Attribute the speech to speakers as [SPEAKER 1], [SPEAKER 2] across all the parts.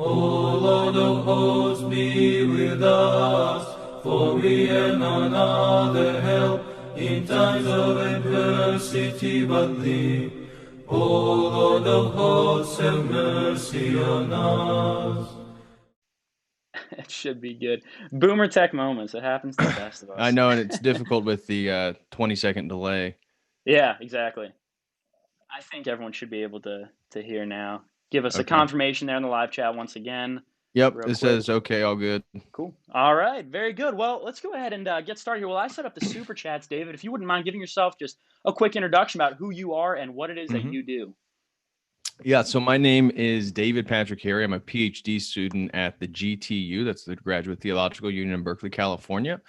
[SPEAKER 1] O Lord of hosts, be with us, for we have none other help in times of adversity but thee. O Lord of hosts, have mercy on us.
[SPEAKER 2] It should be good. Boomer tech moments. It happens to the best of
[SPEAKER 3] I
[SPEAKER 2] us.
[SPEAKER 3] know, and it's difficult with the 20-second delay.
[SPEAKER 2] Yeah, exactly. I think everyone should be able to hear now. Give us a
[SPEAKER 3] Okay.
[SPEAKER 2] confirmation there in the live chat once again,
[SPEAKER 3] Yep,
[SPEAKER 2] real
[SPEAKER 3] it
[SPEAKER 2] quick.
[SPEAKER 3] says okay, all good.
[SPEAKER 2] Cool. All right, very good. Well, let's go ahead and get started here. Well, I set up the super chats, David. If you wouldn't mind giving yourself just a quick introduction about who you are and what it is that
[SPEAKER 3] hmm
[SPEAKER 2] you do.
[SPEAKER 3] Yeah, so my name is David Patrick Harry. I'm a PhD student at the GTU, that's the Graduate Theological Union in Berkeley, California,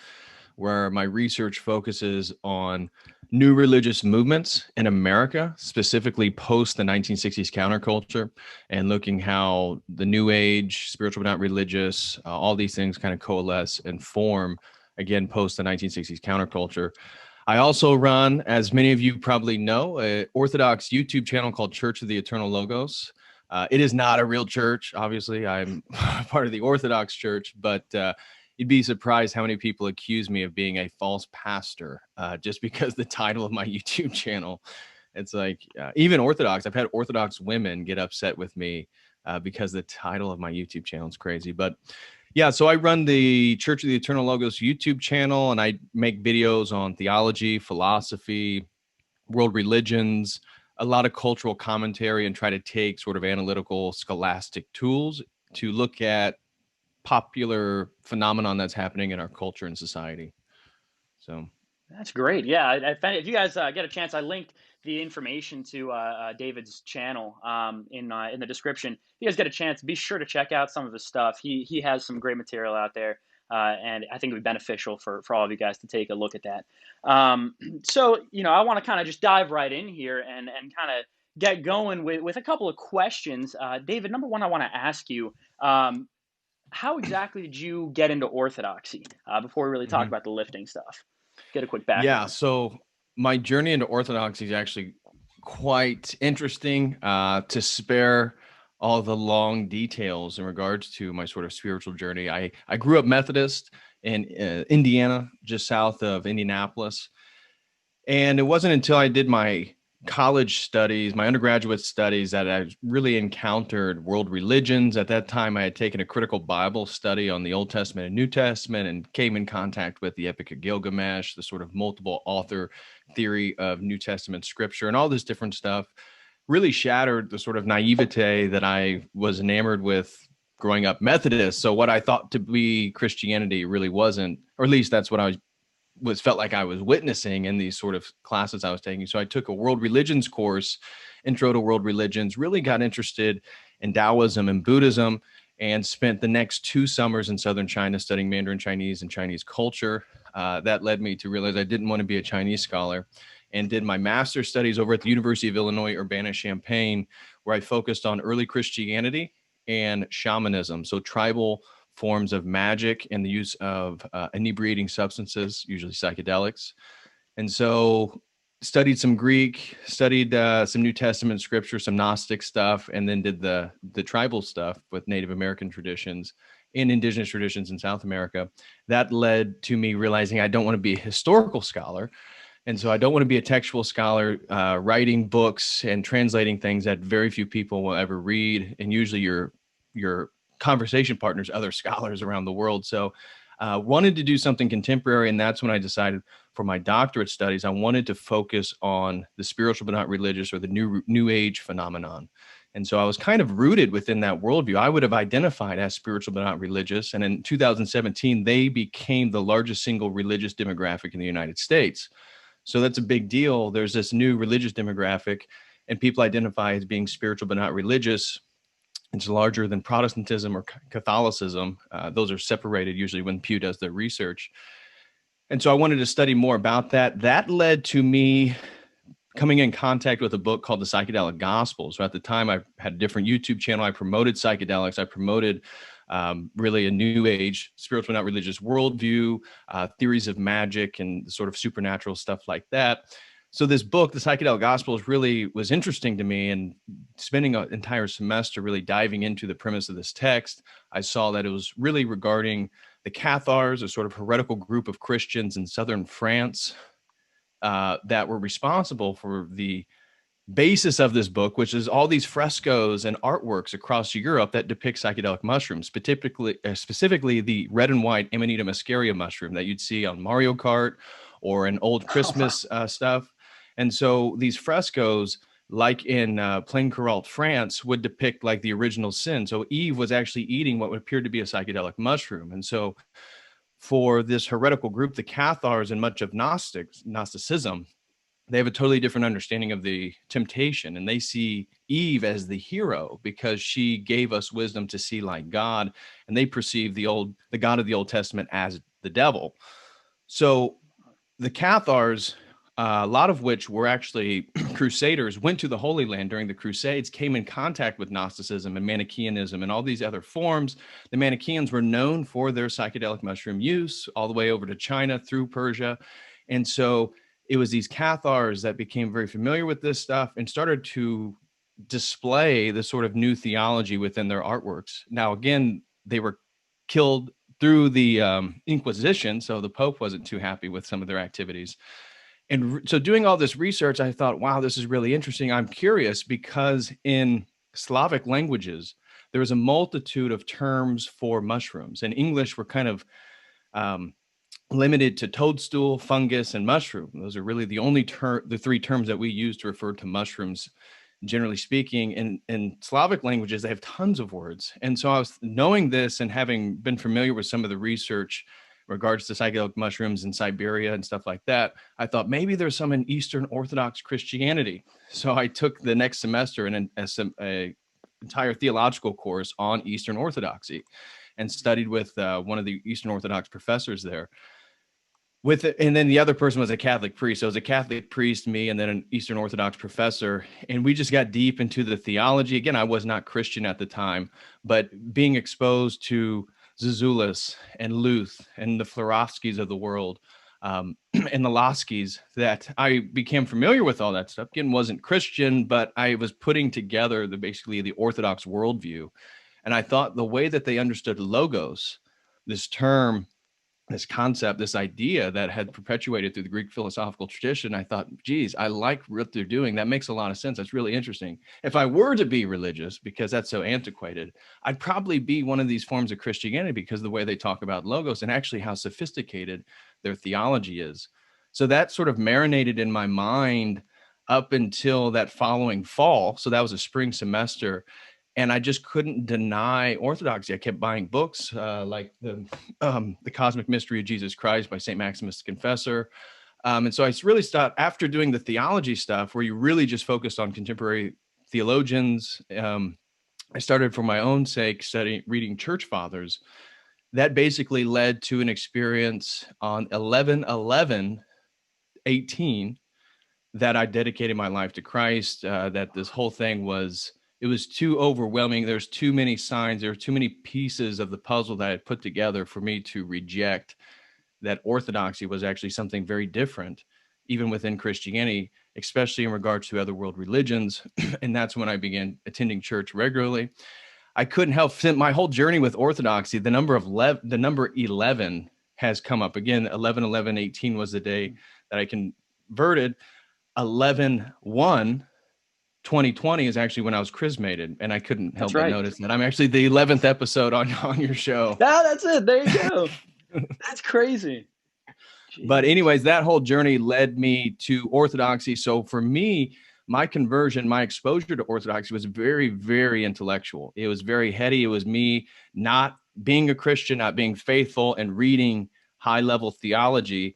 [SPEAKER 3] where my research focuses on new religious movements in America, specifically post the 1960s counterculture, and looking how the New Age, spiritual but not religious, all these things kind of coalesce and form again post the 1960s counterculture. I also run, as many of you probably know, an Orthodox YouTube channel called Church of the Eternal Logos. It is not a real church, obviously. I'm part of the Orthodox Church, but you'd be surprised how many people accuse me of being a false pastor just because the title of my YouTube channel. It's like even Orthodox. I've had Orthodox women get upset with me because the title of my YouTube channel is crazy. But yeah, so I run the Church of the Eternal Logos YouTube channel, and I make videos on theology, philosophy, world religions, a lot of cultural commentary, and try to take sort of analytical, scholastic tools to look at popular phenomenon that's happening in our culture and society. So,
[SPEAKER 2] That's great. Yeah, I found, if you guys get a chance, I linked the information to David's channel in the description. If you guys get a chance, be sure to check out some of his stuff. He has some great material out there, and I think it would be beneficial for all of you guys to take a look at that. So I want to kind of just dive right in here and kind of get going with a couple of questions. David, number one, I want to ask you. How exactly did you get into Orthodoxy before we really talk
[SPEAKER 3] mhm.
[SPEAKER 2] about the lifting stuff? Get a quick
[SPEAKER 3] Yeah,
[SPEAKER 2] background.
[SPEAKER 3] so my journey into Orthodoxy is actually quite interesting to spare all the long details in regards to my sort of spiritual journey. I grew up Methodist in Indiana, just south of Indianapolis. And it wasn't until I did my college studies, my undergraduate studies, that I really encountered world religions. At that time, I had taken a critical Bible study on the Old Testament and New Testament and came in contact with the Epic of Gilgamesh, the sort of multiple author theory of New Testament scripture, and all this different stuff really shattered the sort of naivete that I was enamored with growing up Methodist. So what I thought to be Christianity really wasn't, or at least that's what I was felt like I was witnessing in these sort of classes I was taking. So I took a world religions course, intro to world religions, really got interested in Taoism and Buddhism, and spent the next 2 summers in southern China studying Mandarin Chinese and Chinese culture. That led me to realize I didn't want to be a Chinese scholar, and did my master's studies over at the University of Illinois Urbana-Champaign, where I focused on early Christianity and shamanism, so tribal forms of magic and the use of inebriating substances, usually psychedelics. And so studied some Greek, studied some New Testament scripture, some Gnostic stuff, and then did the tribal stuff with Native American traditions and indigenous traditions in South America. That led to me realizing I don't want to be a historical scholar. And so I don't want to be a textual scholar, writing books and translating things that very few people will ever read. And usually your conversation partners, other scholars around the world. So wanted to do something contemporary. And that's when I decided for my doctorate studies, I wanted to focus on the spiritual but not religious, or the new age phenomenon. And so I was kind of rooted within that worldview. I would have identified as spiritual but not religious. And in 2017, they became the largest single religious demographic in the United States. So that's a big deal. There's this new religious demographic, and people identify as being spiritual but not religious. It's larger than Protestantism or Catholicism. Those are separated usually when Pew does their research. And so I wanted to study more about that. That led to me coming in contact with a book called The Psychedelic Gospel. So at the time, I had a different YouTube channel. I promoted psychedelics. I promoted really a new age, spiritual, not religious worldview, theories of magic and sort of supernatural stuff like that. So this book, The Psychedelic Gospels, really was interesting to me, and spending an entire semester really diving into the premise of this text, I saw that it was really regarding the Cathars, a sort of heretical group of Christians in southern France that were responsible for the basis of this book, which is all these frescoes and artworks across Europe that depict psychedelic mushrooms, specifically the red and white Amanita muscaria mushroom that you'd see on Mario Kart or in old Christmas stuff. And so these frescoes, like in Plaine-Carrault, France, would depict like the original sin. So Eve was actually eating what appeared to be a psychedelic mushroom. And so for this heretical group, the Cathars and much of Gnosticism, they have a totally different understanding of the temptation, and they see Eve as the hero because she gave us wisdom to see like God, and they perceive the God of the Old Testament as the devil. So the Cathars, a lot of which were actually crusaders, went to the Holy Land during the Crusades, came in contact with Gnosticism and Manichaeanism and all these other forms. The Manichaeans were known for their psychedelic mushroom use all the way over to China through Persia. And so it was these Cathars that became very familiar with this stuff and started to display the sort of new theology within their artworks. Now, again, they were killed through the Inquisition, so the Pope wasn't too happy with some of their activities. And so doing all this research, I thought, wow, this is really interesting. I'm curious because in Slavic languages, there is a multitude of terms for mushrooms. In English, we're kind of limited to toadstool, fungus, and mushroom. Those are really the only the three terms that we use to refer to mushrooms, generally speaking. In Slavic languages, they have tons of words. And so I was knowing this and having been familiar with some of the research in regards to psychedelic mushrooms in Siberia and stuff like that, I thought maybe there's some in Eastern Orthodox Christianity. So I took the next semester an entire theological course on Eastern Orthodoxy and studied with one of the Eastern Orthodox professors there. And then the other person was a Catholic priest. So it was a Catholic priest, me, and then an Eastern Orthodox professor. And we just got deep into the theology. Again, I was not Christian at the time, but being exposed to Zuzoulis and Luth and the Florovskys of the world and the Loskys, that I became familiar with all that stuff. Again, wasn't Christian, but I was putting together basically the Orthodox worldview. And I thought the way that they understood logos, this term, this concept, this idea that had perpetuated through the Greek philosophical tradition, I thought, geez, I like what they're doing. That makes a lot of sense. That's really interesting. If I were to be religious, because that's so antiquated, I'd probably be one of these forms of Christianity because of the way they talk about logos and actually how sophisticated their theology is. So that sort of marinated in my mind up until that following fall. So that was a spring semester. And I just couldn't deny orthodoxy. I kept buying books like the Cosmic Mystery of Jesus Christ by St. Maximus the Confessor. And so I really stopped after doing the theology stuff where you really just focused on contemporary theologians. I started for my own sake reading church fathers. That basically led to an experience on 11/11/18 that I dedicated my life to Christ, that this whole thing it was too overwhelming. There's too many signs. There were too many pieces of the puzzle that I had put together for me to reject that orthodoxy was actually something very different, even within Christianity, especially in regards to other world religions. And that's when I began attending church regularly. I couldn't help, my whole journey with orthodoxy, the number 11 has come up again. 11/11/18 was the day that I converted. 11/1/2020 is actually when I was chrismated, and I couldn't help but notice that I'm actually the 11th episode on your show.
[SPEAKER 2] Ah, that's it. There you go. That's crazy. Jeez.
[SPEAKER 3] But anyways, that whole journey led me to orthodoxy. So for me, my conversion, my exposure to orthodoxy was very, very intellectual. It was very heady. It was me not being a Christian, not being faithful, and reading high-level theology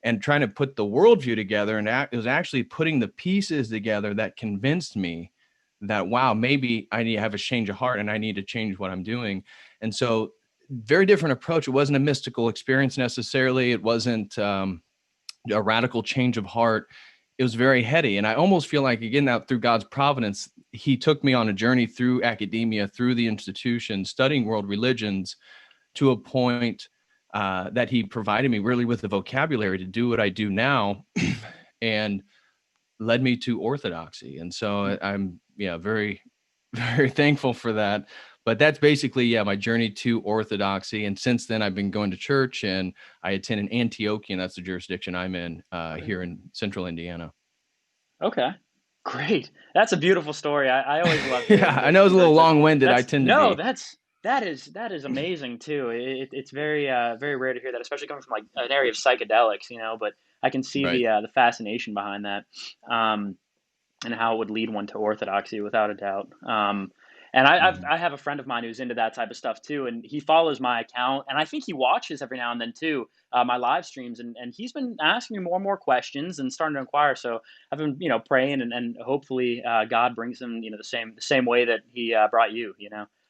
[SPEAKER 3] and trying to put the worldview together. And it was actually putting the pieces together that convinced me that, wow, maybe I need to have a change of heart and I need to change what I'm doing. And so very different approach. It wasn't a mystical experience necessarily. It wasn't a radical change of heart. It was very heady. And I almost feel like, again, that through God's providence, he took me on a journey through academia, through the institution, studying world religions to a point that he provided me really with the vocabulary to do what I do now. And led me to Orthodoxy. And so I'm, very, very thankful for that. But that's basically, my journey to Orthodoxy. And since then, I've been going to church, and I attend in Antioch, and that's the jurisdiction I'm in here in central Indiana.
[SPEAKER 2] Okay. Great. That's a beautiful story. I always love hearing
[SPEAKER 3] Yeah, I know it's a little
[SPEAKER 2] converts.
[SPEAKER 3] long-winded. I tend to
[SPEAKER 2] No,
[SPEAKER 3] be.
[SPEAKER 2] that is amazing too. It's very very rare to hear that, especially coming from like an area of psychedelics, But I can see
[SPEAKER 3] Right.
[SPEAKER 2] the fascination behind that, and how it would lead one to orthodoxy without a doubt. And
[SPEAKER 3] Mhm.
[SPEAKER 2] I have a friend of mine who's into that type of stuff too, and he follows my account, and I think he watches every now and then too, my live streams, and he's been asking me more and more questions and starting to inquire. So I've been praying, and hopefully God brings him the same way that he brought you.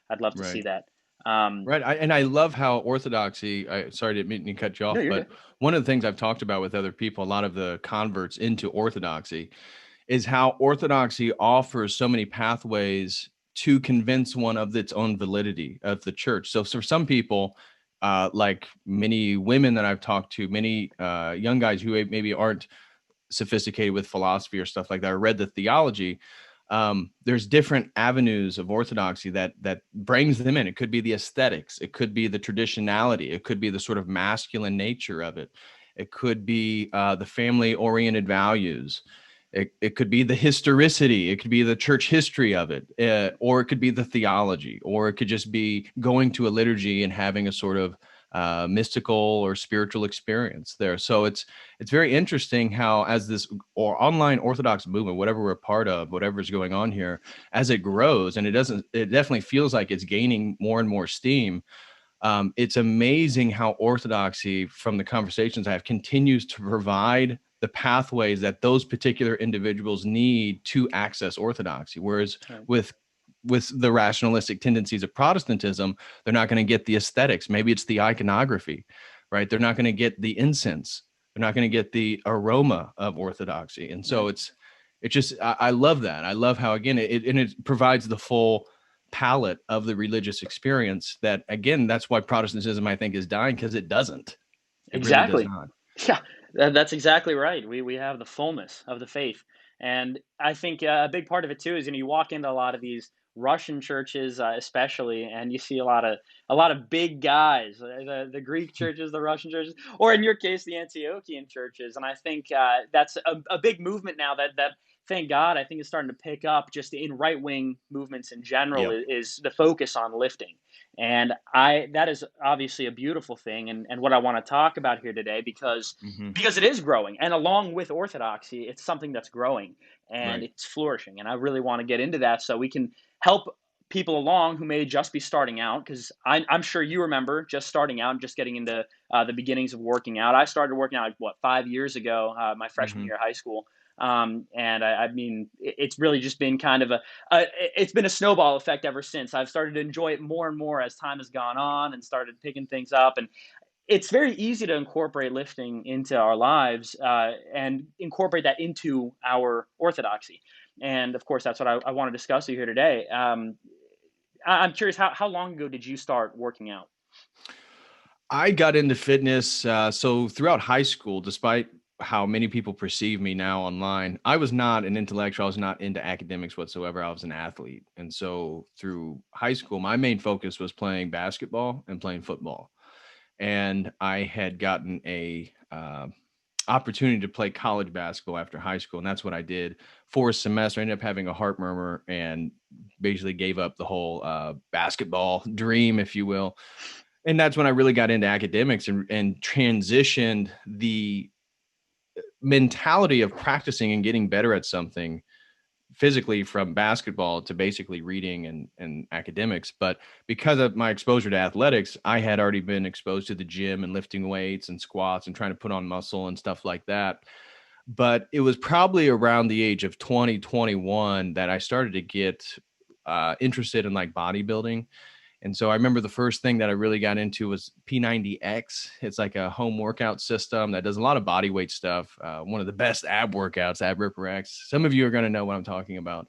[SPEAKER 2] I'd love to see
[SPEAKER 3] Right.
[SPEAKER 2] that.
[SPEAKER 3] Right. And I love how Orthodoxy, sorry, didn't mean to cut you
[SPEAKER 2] No,
[SPEAKER 3] off,
[SPEAKER 2] you're
[SPEAKER 3] but
[SPEAKER 2] good.
[SPEAKER 3] one of the things I've talked about with other people, a lot of the converts into Orthodoxy, is how Orthodoxy offers so many pathways to convince one of its own validity of the church. So for some people, like many women that I've talked to, many young guys who maybe aren't sophisticated with philosophy or stuff like that, or read the theology, there's different avenues of orthodoxy that brings them in. It could be the aesthetics, it could be the traditionality, it could be the sort of masculine nature of it, it could be the family oriented values, it could be the historicity, it could be the church history of it, or it could be the theology, or it could just be going to a liturgy and having a sort of mystical or spiritual experience there. So it's very interesting how, as this or online Orthodox movement, whatever we're a part of, whatever's going on here, as it grows, and it definitely feels like it's gaining more and more steam. It's amazing how Orthodoxy, from the conversations I have, continues to provide the pathways that those particular individuals need to access Orthodoxy. Whereas
[SPEAKER 2] Right.
[SPEAKER 3] with the rationalistic tendencies of Protestantism, they're not going to get the aesthetics. Maybe it's the iconography, right? They're not going to get the incense. They're not going to get the aroma of Orthodoxy. And so
[SPEAKER 2] Right.
[SPEAKER 3] it's just, I love that. I love how, again, it provides the full palette of the religious experience that, again, that's why Protestantism, I think, is dying, because it doesn't. It really does
[SPEAKER 2] Exactly.
[SPEAKER 3] not.
[SPEAKER 2] Yeah, that's exactly right. We have the fullness of the faith, and I think a big part of it too is you walk into a lot of these Russian churches, especially, and you see a lot of big guys, the Greek churches, the Russian churches, or in your case, the Antiochian churches, and I think that's a big movement now that. Thank God, I think is starting to pick up just in right wing movements in general
[SPEAKER 3] Yep.
[SPEAKER 2] is the focus on lifting. And I that is obviously a beautiful thing, and what I want to talk about here today,
[SPEAKER 3] Hmm.
[SPEAKER 2] because it is growing, and along with orthodoxy, it's something that's growing and
[SPEAKER 3] Right.
[SPEAKER 2] it's flourishing. And I really want to get into that so we can help people along who may just be starting out, because I'm sure you remember just starting out and just getting into the beginnings of working out. I started working out like, what, 5 years ago, my freshman
[SPEAKER 3] Hmm.
[SPEAKER 2] year of high school. And I mean, it's really just been kind of it's been a snowball effect ever since. I've started to enjoy it more and more as time has gone on and started picking things up. And it's very easy to incorporate lifting into our lives and incorporate that into our orthodoxy. And of course, that's what I want to discuss with you here today. I'm curious, how long ago did you start working out?
[SPEAKER 3] I got into fitness. So throughout high school, despite how many people perceive me now online, I was not an intellectual. I was not into academics whatsoever. I was an athlete. And so through high school, my main focus was playing basketball and playing football. And I had gotten a opportunity to play college basketball after high school. And that's what I did for a semester. I ended up having a heart murmur and basically gave up the whole basketball dream, if you will. And that's when I really got into academics and transitioned the mentality of practicing and getting better at something physically from basketball to basically reading and academics. But because of my exposure to athletics, I had already been exposed to the gym and lifting weights and squats and trying to put on muscle and stuff like that. But it was probably around the age of 2021 that I started to get interested in like bodybuilding. And so I remember the first thing that I really got into was P90X. It's like a home workout system that does a lot of body weight stuff. One of the best ab workouts, Ab Ripper X. Some of you are going to know what I'm talking about.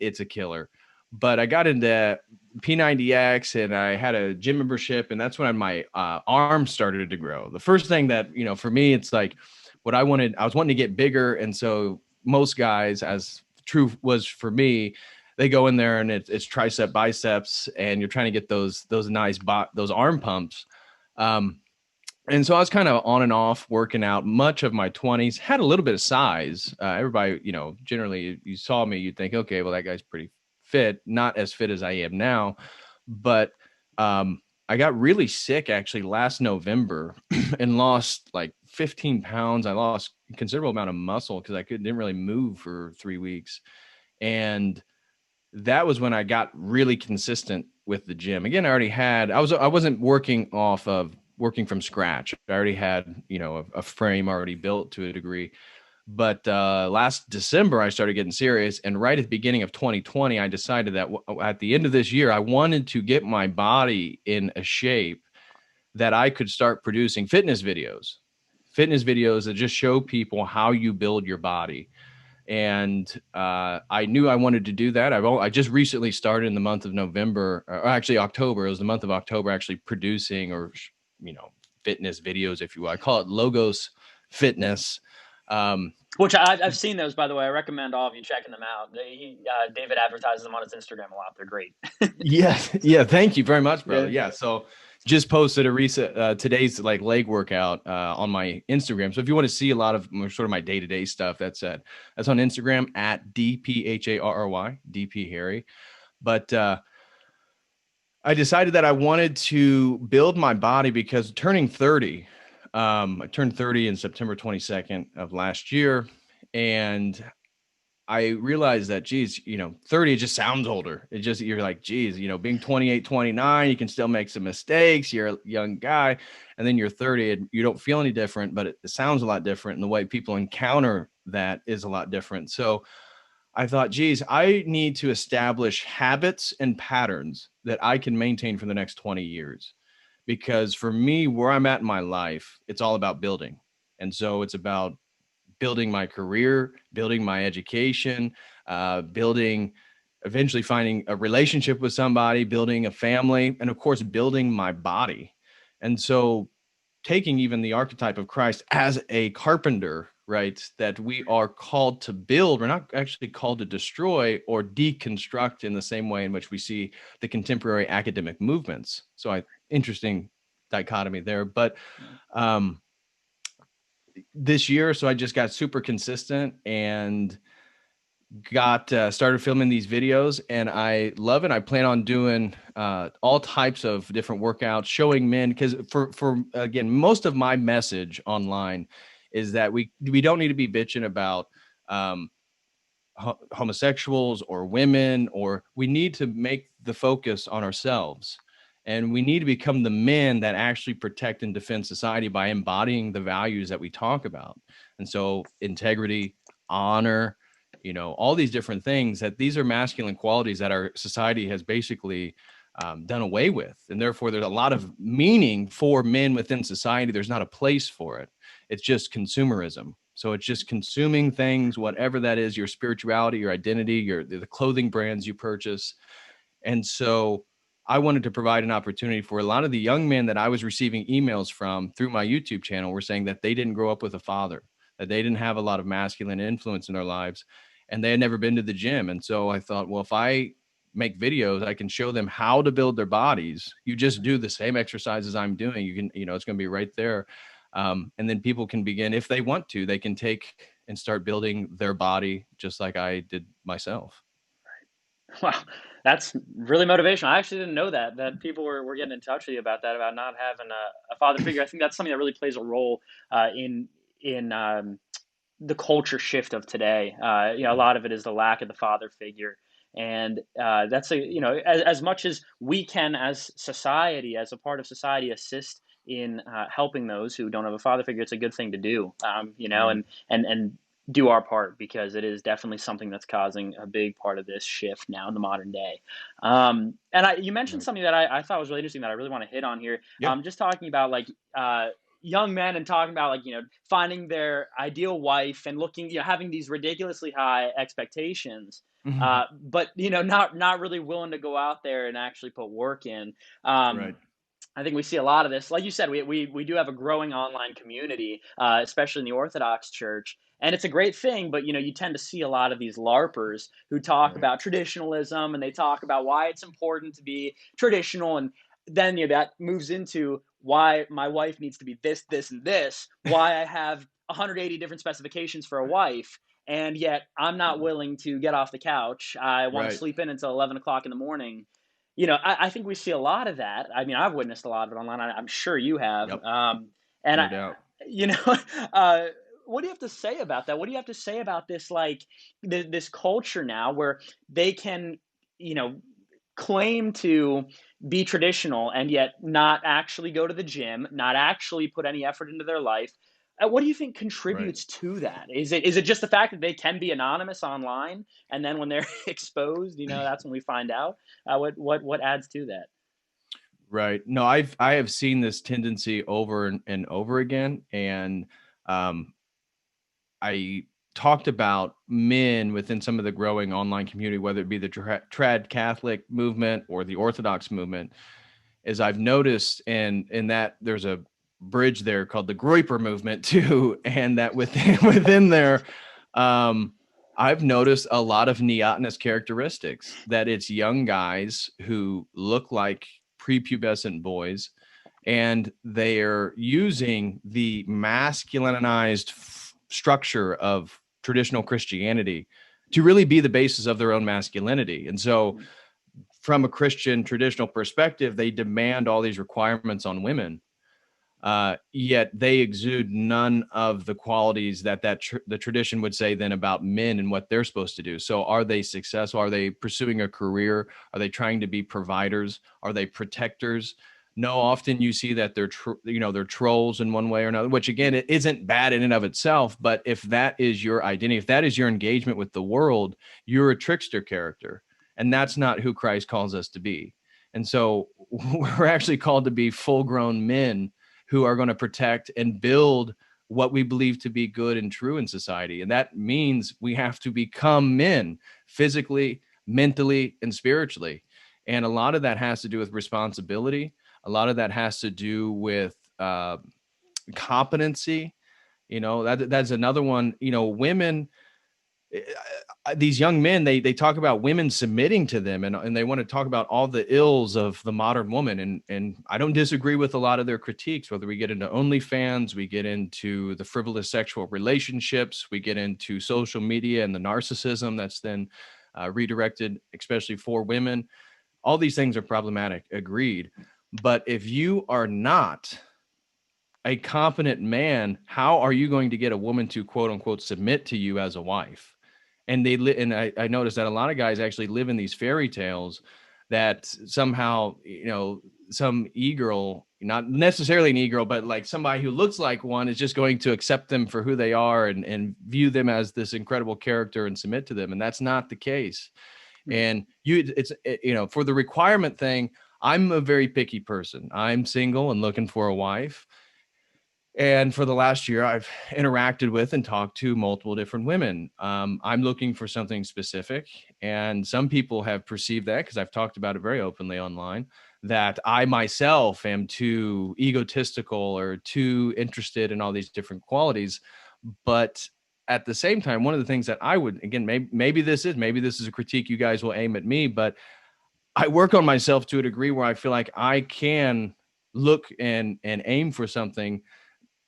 [SPEAKER 3] It's a killer. But I got into P90X and I had a gym membership, and that's when my arms started to grow. The first thing that, for me, it's like what I wanted, I was wanting to get bigger. And so most guys, as true was for me, they go in there and it's tricep, biceps, and you're trying to get those nice those arm pumps. And so I was kind of on and off working out much of my 20s, had a little bit of size. Everybody, generally you saw me, you'd think, okay, well, that guy's pretty fit, not as fit as I am now. But I got really sick actually last November and lost like 15 pounds. I lost a considerable amount of muscle because I didn't really move for 3 weeks. And that was when I got really consistent with the gym. Again, I wasn't working from scratch. I already had, a frame already built to a degree. But last December, I started getting serious. And right at the beginning of 2020, I decided that at the end of this year, I wanted to get my body in a shape that I could start producing fitness videos that just show people how you build your body. And I knew I wanted to do that. I just recently started in the month of November, or actually October. It was the month of October, actually producing fitness videos, if you will. I call it Logos Fitness.
[SPEAKER 2] Which I've seen those, by the way. I recommend all of you checking them out. David advertises them on his Instagram a lot. They're great.
[SPEAKER 3] Yes. Yeah. Thank you very much, brother. Yeah. So just posted a recent today's leg workout on my Instagram. So if you want to see a lot of sort of my day-to-day stuff, that's on Instagram at DPHARRY, DP Harry. But I decided that I wanted to build my body because turning 30, I turned 30 in September 22nd of last year. And I realized that, 30, it just sounds older. You're like, being 28, 29, you can still make some mistakes. You're a young guy. And then you're 30 and you don't feel any different, but it sounds a lot different. And the way people encounter that is a lot different. So I thought, I need to establish habits and patterns that I can maintain for the next 20 years. Because for me, where I'm at in my life, it's all about building. And so it's about building my career, building my education, eventually finding a relationship with somebody, building a family, and of course, building my body. And so taking even the archetype of Christ as a carpenter, right, that we are called to build. We're not actually called to destroy or deconstruct in the same way in which we see the contemporary academic movements. So interesting dichotomy there. But this year, so I just got super consistent and got started filming these videos, and I love it. I plan on doing all types of different workouts, showing men, because for again, most of my message online is that we don't need to be bitching about homosexuals or women, or we need to make the focus on ourselves. And we need to become the men that actually protect and defend society by embodying the values that we talk about. And so integrity, honor, all these different things, that these are masculine qualities that our society has basically done away with. And therefore, there's a lot of meaning for men within society. There's not a place for it. It's just consumerism. So it's just consuming things, whatever that is, your spirituality, your identity, the clothing brands you purchase. And so I wanted to provide an opportunity for a lot of the young men that I was receiving emails from through my YouTube channel were saying that they didn't grow up with a father, that they didn't have a lot of masculine influence in their lives, and they had never been to the gym. And so I thought, well, if I make videos, I can show them how to build their bodies. You just do the same exercises I'm doing. You can, it's going to be right there. And then people can begin, if they want to, they can take and start building their body just like I did myself.
[SPEAKER 2] Wow, that's really motivational. I actually didn't know that people were getting in touch with you about that, about not having a father figure. I think that's something that really plays a role in the culture shift of today. A lot of it is the lack of the father figure. And that's as much as we can, as society, as a part of society, assist in helping those who don't have a father figure, it's a good thing to do, and do our part, because it is definitely something that's causing a big part of this shift now in the modern day. And you mentioned something that I thought was really interesting that I really want to hit on here.
[SPEAKER 3] Yep.
[SPEAKER 2] Just talking about young men, and talking about finding their ideal wife and looking, having these ridiculously high expectations, but not really willing to go out there and actually put work in.
[SPEAKER 3] Right.
[SPEAKER 2] I think we see a lot of this. Like you said, we do have a growing online community, especially in the Orthodox Church. And it's a great thing, but you tend to see a lot of these LARPers who talk
[SPEAKER 3] Right.
[SPEAKER 2] about traditionalism, and they talk about why it's important to be traditional, and then that moves into why my wife needs to be this, this, and this, why I have 180 different specifications for a wife, and yet I'm not willing to get off the couch. I want to
[SPEAKER 3] Right.
[SPEAKER 2] sleep in until 11 o'clock in the morning. I think we see a lot of that. I mean, I've witnessed a lot of it online. I'm sure you have.
[SPEAKER 3] Yep.
[SPEAKER 2] And
[SPEAKER 3] No doubt.
[SPEAKER 2] you know, uh, what do you have to say about that? What do you have to say about this, like this culture now where they can, you know, claim to be traditional and yet not actually go to the gym, not actually put any effort into their life? What do you think
[SPEAKER 3] Right.
[SPEAKER 2] contributes to that? Is it just the fact that they can be anonymous online, and then when they're exposed, that's when we find out? What adds to that?
[SPEAKER 3] Right. No, I have seen this tendency over and over again. And um, I talked about men within some of the growing online community, whether it be the trad Catholic movement or the Orthodox movement, as I've noticed, and in that there's a bridge there called the Groyper movement too, and that within there, um, I've noticed a lot of neotenous characteristics. That it's young guys who look like prepubescent boys, and they're using the masculinized structure of traditional Christianity to really be the basis of their own masculinity. And so from a Christian traditional perspective, they demand all these requirements on women, yet they exude none of the qualities that the tradition would say then about men and what they're supposed to do. So are they successful? Are they pursuing a career? Are they trying to be providers? Are they protectors? No, often you see that they're trolls in one way or another, which again, it isn't bad in and of itself. But if that is your identity, if that is your engagement with the world, you're a trickster character. And that's not who Christ calls us to be. And so we're actually called to be full grown men who are going to protect and build what we believe to be good and true in society. And that means we have to become men physically, mentally, and spiritually. And a lot of that has to do with responsibility. A lot of that has to do with competency. That's another one. Women, these young men, they talk about women submitting to them, and they want to talk about all the ills of the modern woman. And I don't disagree with a lot of their critiques, whether we get into OnlyFans, we get into the frivolous sexual relationships, we get into social media and the narcissism that's then redirected, especially for women. All these things are problematic, agreed. But if you are not a competent man, how are you going to get a woman to quote unquote submit to you as a wife? And I noticed that a lot of guys actually live in these fairy tales that somehow, some e-girl, not necessarily an e-girl, but like somebody who looks like one is just going to accept them for who they are and view them as this incredible character and submit to them. And that's not the case. And for the requirement thing, I'm a very picky person. I'm single and looking for a wife. And for the last year, I've interacted with and talked to multiple different women. I'm looking for something specific. And some people have perceived that, because I've talked about it very openly online, that I myself am too egotistical or too interested in all these different qualities. But at the same time, one of the things that I would, again, maybe this is a critique you guys will aim at me, but I work on myself to a degree where I feel like I can look and aim for something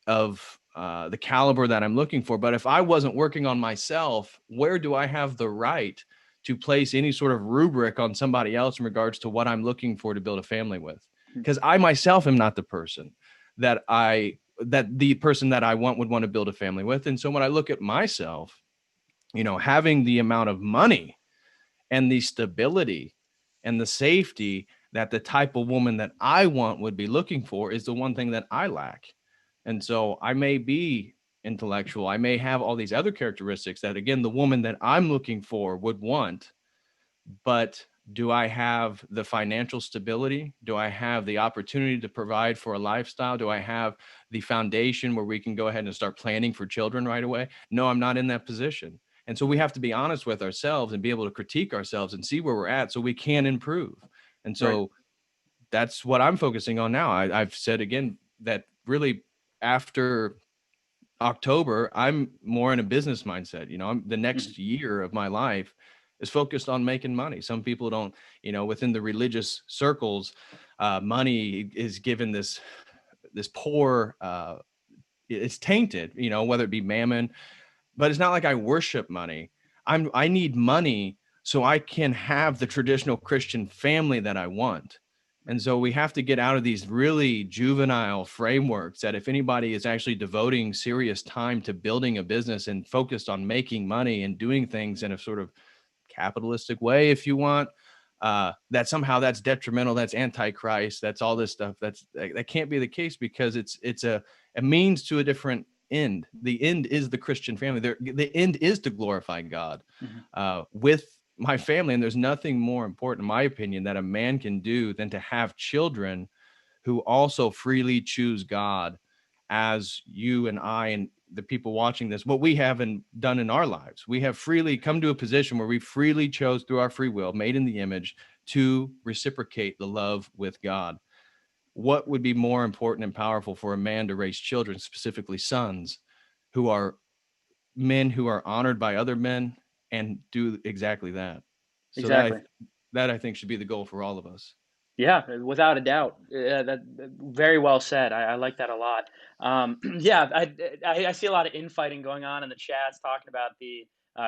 [SPEAKER 3] of the caliber that I'm looking for. But if I wasn't working on myself, where do I have the right to place any sort of rubric on somebody else in regards to what I'm looking for to build a family with? Because I myself am not the person that the person that I would want to build a family with. And so when I look at myself, having the amount of money and the stability and the safety that the type of woman that I want would be looking for is the one thing that I lack. And so I may be intellectual. I may have all these other characteristics that, again, the woman that I'm looking for would want. But do I have the financial stability? Do I have the opportunity to provide for a lifestyle? Do I have the foundation where we can go ahead and start planning for children right away? No, I'm not in that position. And so we have to be honest with ourselves and be able to critique ourselves and see where we're at so we can improve. And so that's what I'm focusing on now. I've said again that really after October, I'm more in a business mindset. The
[SPEAKER 2] Mhm.
[SPEAKER 3] next year of my life is focused on making money. Some people don't, within the religious circles, money is given this poor, it's tainted, whether it be mammon, but it's not like I worship money. I need money so I can have the traditional Christian family that I want. And so we have to get out of these really juvenile frameworks that if anybody is actually devoting serious time to building a business and focused on making money and doing things in a sort of capitalistic way, if you want, that somehow that's detrimental, that's antichrist, that's all this stuff. That can't be the case, because it's a means to a different end. The end is the Christian family. The end is to glorify God
[SPEAKER 2] Mhm.
[SPEAKER 3] with my family. And there's nothing more important, in my opinion, that a man can do than to have children who also freely choose God, as you and I and the people watching this, what we haven't done in our lives. We have freely come to a position where we freely chose, through our free will, made in the image, to reciprocate the love with God. What would be more important and powerful for a man to raise children, specifically sons, who are men who are honored by other men and do exactly that? So
[SPEAKER 2] Exactly.
[SPEAKER 3] that I think should be the goal for all of us.
[SPEAKER 2] Yeah, without a doubt. That very well said. I like that a lot. Yeah, I see a lot of infighting going on in the chats talking about the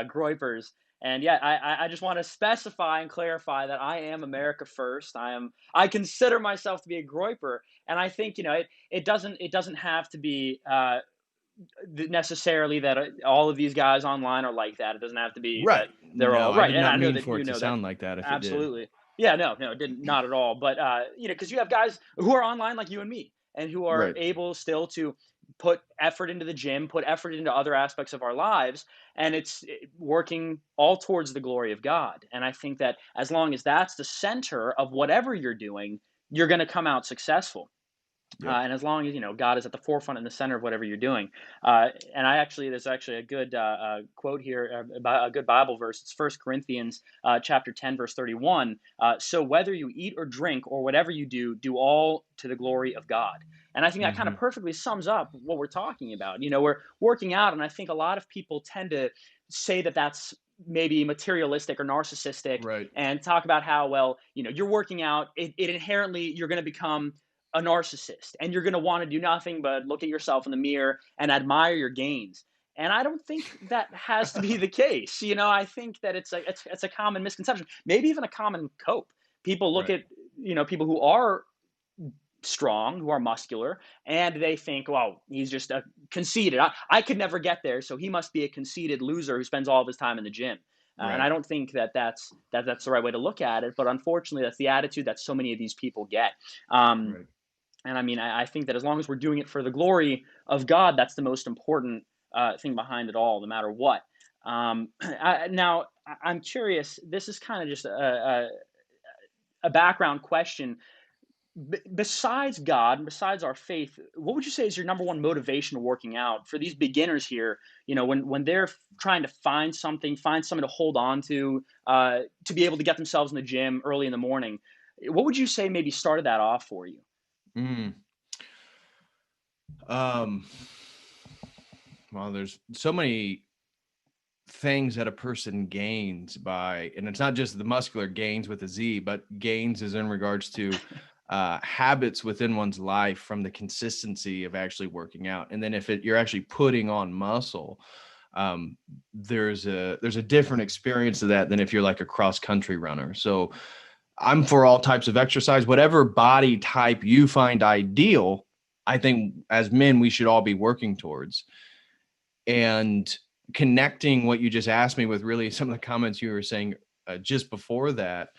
[SPEAKER 2] groypers. And yeah, I just want to specify and clarify that I am America First. I consider myself to be a groyper, and I think it doesn't have to be necessarily that all of these guys online are like that. It doesn't have to be that
[SPEAKER 3] Right.
[SPEAKER 2] they're all
[SPEAKER 3] No, I
[SPEAKER 2] right.
[SPEAKER 3] did
[SPEAKER 2] And
[SPEAKER 3] not
[SPEAKER 2] I know
[SPEAKER 3] mean
[SPEAKER 2] that
[SPEAKER 3] for
[SPEAKER 2] you
[SPEAKER 3] it to
[SPEAKER 2] know that
[SPEAKER 3] sound like that if it did.
[SPEAKER 2] absolutely. Yeah, no, it didn't, not at all. But because you have guys who are online like you and me, and who are
[SPEAKER 3] Right.
[SPEAKER 2] able still to put effort into the gym, put effort into other aspects of our lives, and it's working all towards the glory of God. And I think that as long as that's the center of whatever you're doing, you're going to come out successful.
[SPEAKER 3] Yep.
[SPEAKER 2] And as long as God is at the forefront in the center of whatever you're doing, and there's actually a good quote here, about a good Bible verse. It's 1 Corinthians chapter 10 verse 31. So whether you eat or drink or whatever you do, do all to the glory of God. And I think that kind of
[SPEAKER 3] Hmm.
[SPEAKER 2] perfectly sums up what we're talking about. We're working out, and I think a lot of people tend to say that that's maybe materialistic or narcissistic,
[SPEAKER 3] Right.
[SPEAKER 2] and talk about how, well, you're working out, it inherently you're going to become a narcissist, and you're going to want to do nothing but look at yourself in the mirror and admire your gains. And I don't think that has to be the case. I think that it's a common misconception, maybe even a common cope. People look
[SPEAKER 3] Right.
[SPEAKER 2] at people who are strong, who are muscular, and they think, well, he's just a conceited. I could never get there, so he must be a conceited loser who spends all of his time in the gym. And
[SPEAKER 3] Right.
[SPEAKER 2] I don't think that's the right way to look at it. But unfortunately, that's the attitude that so many of these people get. Um,
[SPEAKER 3] Right.
[SPEAKER 2] and I mean, I think that as long as we're doing it for the glory of God, that's the most important thing behind it all, no matter what. Now, I'm curious. This is kind of just a background question. Besides God, and besides our faith, what would you say is your number one motivation to working out for these beginners here? When they're trying to find something to hold on to be able to get themselves in the gym early in the morning. What would you say maybe started that off for you?
[SPEAKER 3] Mm. Um, well, there's so many things that a person gains by, and it's not just the muscular gains with a Z, but gains is in regards to habits within one's life from the consistency of actually working out. And then if you're actually putting on muscle, um, there's a different experience of that than if you're like a cross country runner. So I'm for all types of exercise, whatever body type you find ideal. I think as men, we should all be working towards. And connecting what you just asked me with really some of the comments you were saying just before that,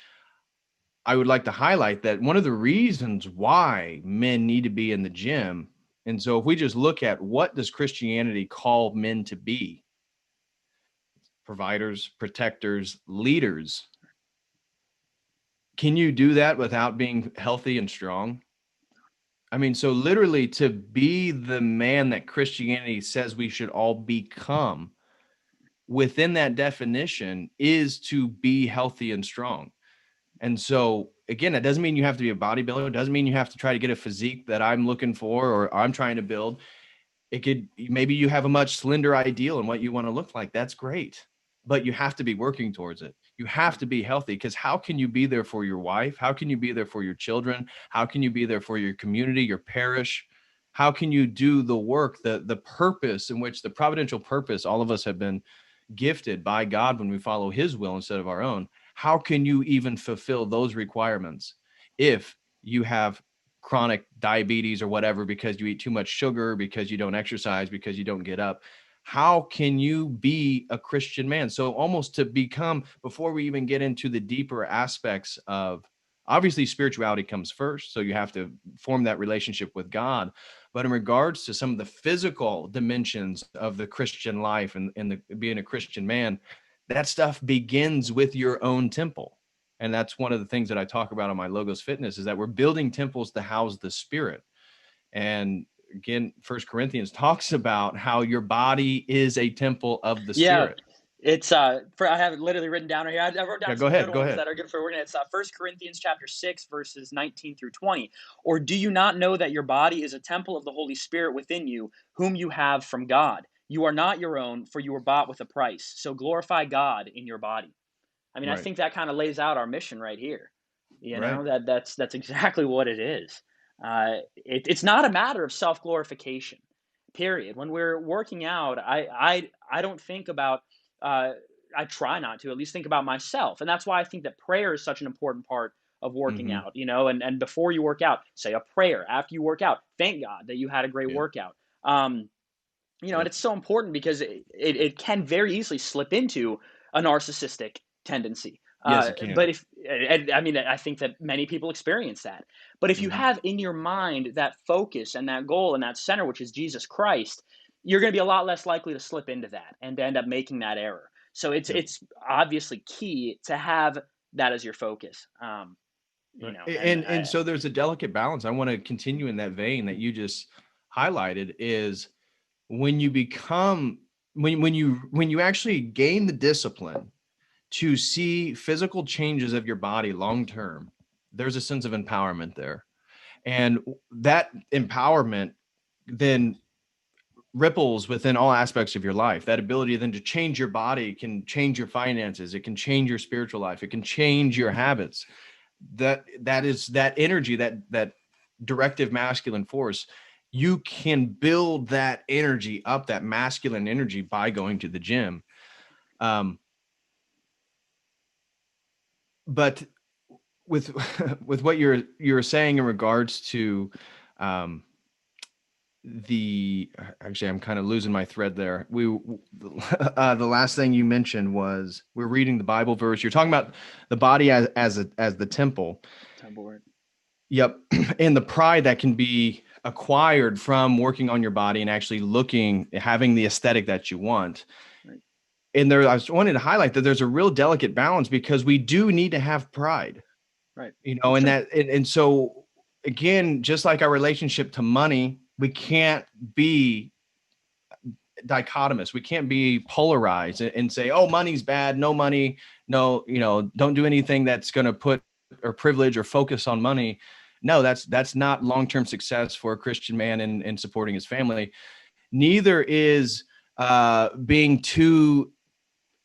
[SPEAKER 3] I would like to highlight that one of the reasons why men need to be in the gym. And so if we just look at what does Christianity call men to be? Providers, protectors, leaders. Can you do that without being healthy and strong? I mean, so literally to be the man that Christianity says we should all become, within that definition is to be healthy and strong. And so again, that doesn't mean you have to be a bodybuilder. It doesn't mean you have to try to get a physique that I'm looking for or I'm trying to build. maybe you have a much slender ideal and what you want to look like. That's great. But you have to be working towards it. You have to be healthy, because how can you be there for your wife? How can you be there for your children? How can you be there for your community, your parish? How can you do the work, the purpose in which the providential purpose all of us have been gifted by God when we follow his will instead of our own? How can you even fulfill those requirements if you have chronic diabetes or whatever, because you eat too much sugar, because you don't exercise, because you don't get up? How can you be a Christian man? So almost to become, before we even get into the deeper aspects of, obviously spirituality comes first. So you have to form that relationship with God. But in regards to some of the physical dimensions of the Christian life and being a Christian man, that stuff begins with your own temple. And that's one of the things that I talk about on my Logos Fitness, is that we're building temples to house the Spirit. And again, First Corinthians talks about how your body is a temple of the
[SPEAKER 2] Yeah,
[SPEAKER 3] Spirit.
[SPEAKER 2] it's I have it literally written down right here. I wrote down
[SPEAKER 3] Yeah, go
[SPEAKER 2] some good
[SPEAKER 3] ahead. Go
[SPEAKER 2] ones
[SPEAKER 3] ahead.
[SPEAKER 2] that are good for working. It's 1 Corinthians chapter 6 verses 19 through 20. Or do you not know that your body is a temple of the Holy Spirit within you, whom you have from God? You are not your own, for you were bought with a price. So glorify God in your body. I mean, I
[SPEAKER 3] Right.
[SPEAKER 2] think that kind of lays out our mission right here. You
[SPEAKER 3] Right.
[SPEAKER 2] know, that's exactly what it is. It's not a matter of self glorification. Period. When we're working out, I don't think about. Uh, I try not to at least think about myself, and that's why I think that prayer is such an important part of working
[SPEAKER 3] Mm-hmm.
[SPEAKER 2] out. You know, and before you work out, say a prayer. After you work out, thank God that you had a great
[SPEAKER 3] Yep.
[SPEAKER 2] workout. You know, and
[SPEAKER 3] Yep.
[SPEAKER 2] it's so important because it can very easily slip into a narcissistic tendency.
[SPEAKER 3] Yes, it can.
[SPEAKER 2] But if, and, I mean, I think that many people experience that. But if you
[SPEAKER 3] Mm-hmm.
[SPEAKER 2] have in your mind that focus and that goal and that center, which is Jesus Christ, you're going to be a lot less likely to slip into that and to end up making that error. So
[SPEAKER 3] Yep.
[SPEAKER 2] it's obviously key to have that as your focus. You
[SPEAKER 3] Right.
[SPEAKER 2] know, and
[SPEAKER 3] And so there's a delicate balance. I want to continue in that vein that you just highlighted, is when you become, when you actually gain the discipline to see physical changes of your body long term, there's a sense of empowerment there. And that empowerment then ripples within all aspects of your life. That ability then to change your body can change your finances, it can change your spiritual life, it can change your habits. That is that energy, that directive masculine force. You can build that energy up, that masculine energy, by going to the gym. um but with with what you're saying in regards to um the actually, I'm kind of losing my thread there. The last thing you mentioned was, we're reading the Bible verse. You're talking about the body as the temple.
[SPEAKER 2] temple.
[SPEAKER 3] Yep. And the pride that can be acquired from working on your body and actually having the aesthetic that you want.
[SPEAKER 2] Right.
[SPEAKER 3] And there, I was wanting to highlight that there's a real delicate balance, because we do need to have pride,
[SPEAKER 2] Right.
[SPEAKER 3] and
[SPEAKER 2] Sure.
[SPEAKER 3] and so again, just like our relationship to money, we can't be dichotomous. We can't be polarized and say, oh, money's bad, no money, no, don't do anything that's going to put or privilege or focus on money. No, that's not long-term success for a Christian man in supporting his family. Neither is being too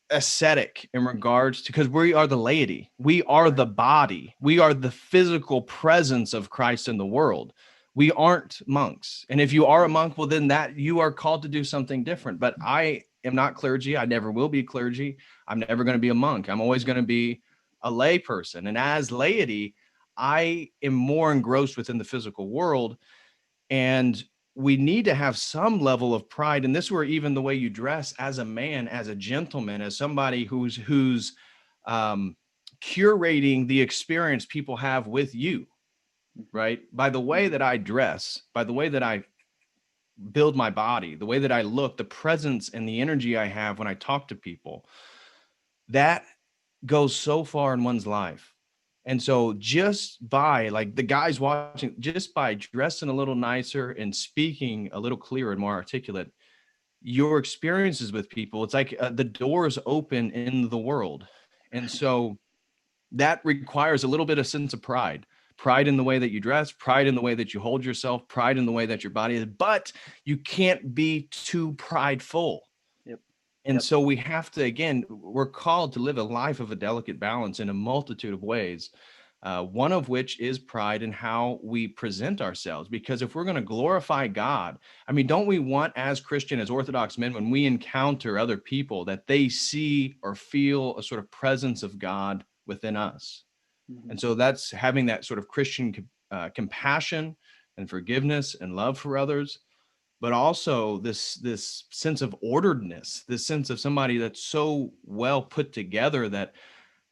[SPEAKER 3] ascetic in regards to, because we are the laity, we are the body, we are the physical presence of Christ in the world. We aren't monks. And if you are a monk, well, then that you are called to do something different. But I am not clergy. I never will be clergy. I'm never going to be a monk. I'm always going to be a lay person. And as laity, I am more engrossed within the physical world. And we need to have some level of pride. And this is where even the way you dress as a man, as a gentleman, as somebody who's curating the experience people have with you, right? By the way that I dress, by the way that I build my body, the way that I look, the presence and the energy I have when I talk to people, that goes so far in one's life. And so just by, like, the guys watching, just by dressing a little nicer and speaking a little clearer and more articulate, your experiences with people, it's like the doors open in the world. And so that requires a little bit of sense of pride, pride in the way that you dress, pride in the way that you hold yourself, pride in the way that your body is, but you can't be too prideful.
[SPEAKER 2] Yep.
[SPEAKER 3] And so we have to, again, we're called to live a life of a delicate balance in a multitude of ways. One of which is pride in how we present ourselves. Because if we're going to glorify God, I mean, don't we want, as Christian, as Orthodox men, when we encounter other people, that they see or feel a sort of presence of God within us?
[SPEAKER 2] Mm-hmm.
[SPEAKER 3] And so that's having that sort of Christian compassion and forgiveness and love for others, but also this sense of orderedness, this sense of somebody that's so well put together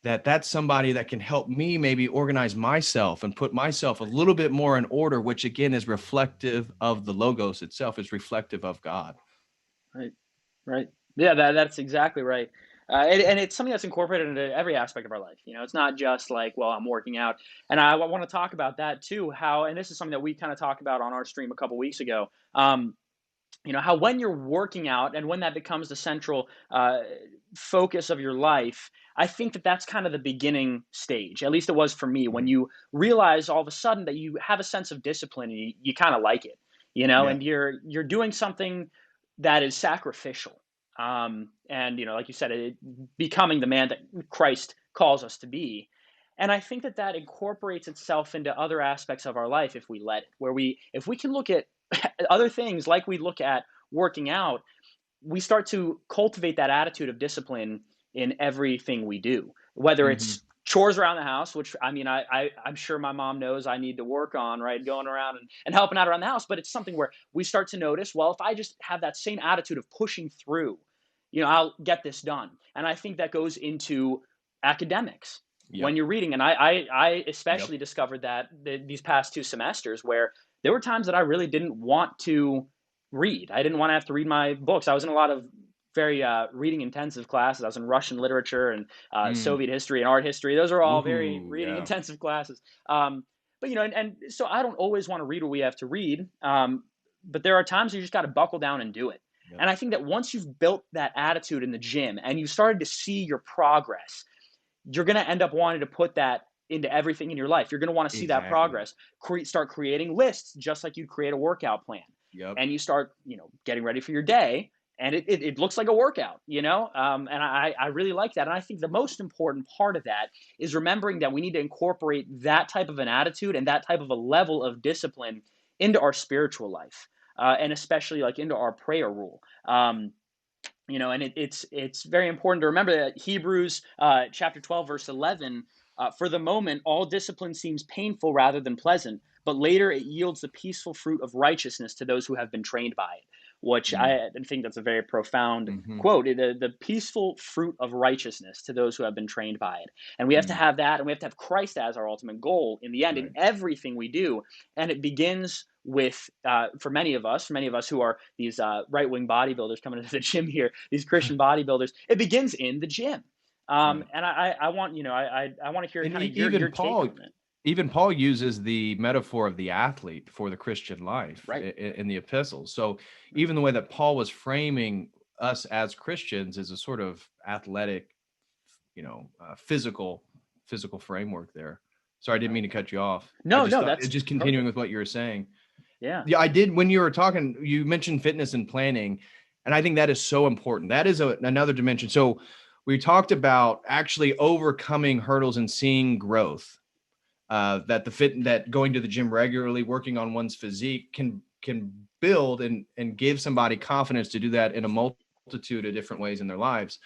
[SPEAKER 3] that's somebody that can help me maybe organize myself and put myself a little bit more in order, which again is reflective of the Logos itself, is reflective of God.
[SPEAKER 2] Right. Yeah, that's exactly right. And it's something that's incorporated into every aspect of our life. It's not just like, well, I'm working out. And I want to talk about that too, and this is something that we kind of talked about on our stream a couple weeks ago. How when you're working out and when that becomes the central focus of your life, I think that's kind of the beginning stage. At least it was for me, when you realize all of a sudden that you have a sense of discipline and you kind of like it, and you're doing something that is sacrificial. And, like you said, becoming the man that Christ calls us to be. And I think that incorporates itself into other aspects of our life if we let it, if we can look at other things like we look at working out, we start to cultivate that attitude of discipline in everything we do, whether it's chores around the house, which I mean, I'm sure my mom knows I need to work on, right? Going around and helping out around the house. But it's something where we start to notice, well, if I just have that same attitude of pushing through, I'll get this done. And I think that goes into academics. Yep. When you're reading, and I especially discovered that these past 2 semesters where there were times that I really didn't want to read. I didn't want to have to read my books. I was in a lot of very reading intensive classes. I was in Russian literature and Soviet history and art history. Those are all very reading intensive classes. But and so I don't always want to read what we have to read. But there are times you just got to buckle down and do it. Yep. And I think that once you've built that attitude in the gym and you started to see your progress, you're going to end up wanting to put that into everything in your life. You're going to want to see that progress. Start creating lists, just like you create a workout plan. Yep. And you start, getting ready for your day, and it looks like a workout, and I really like that. And I think the most important part of that is remembering that we need to incorporate that type of an attitude and that type of a level of discipline into our spiritual life, and especially like into our prayer rule. And it's very important to remember that Hebrews chapter 12, verse 11, for the moment, all discipline seems painful rather than pleasant, but later it yields the peaceful fruit of righteousness to those who have been trained by it, which I think that's a very profound quote, the peaceful fruit of righteousness to those who have been trained by it. And we have to have that, and we have to have Christ as our ultimate goal in the end, in everything we do. And it begins with, for many of us who are these right-wing bodybuilders coming into the gym here, these Christian bodybuilders, it begins in the gym. And I want, I want to hear kind of your take on it.
[SPEAKER 3] Even Paul uses the metaphor of the athlete for the Christian life in the epistles. So even the way that Paul was framing us as Christians is a sort of athletic, physical framework there. Sorry, I didn't mean to cut you off.
[SPEAKER 2] No, that's
[SPEAKER 3] just continuing with what you were saying.
[SPEAKER 2] Yeah,
[SPEAKER 3] I did. When you were talking, you mentioned fitness and planning, and I think that is so important. That is another dimension. So we talked about actually overcoming hurdles and seeing growth. That going to the gym regularly, working on one's physique can build and give somebody confidence to do that in a multitude of different ways in their lives.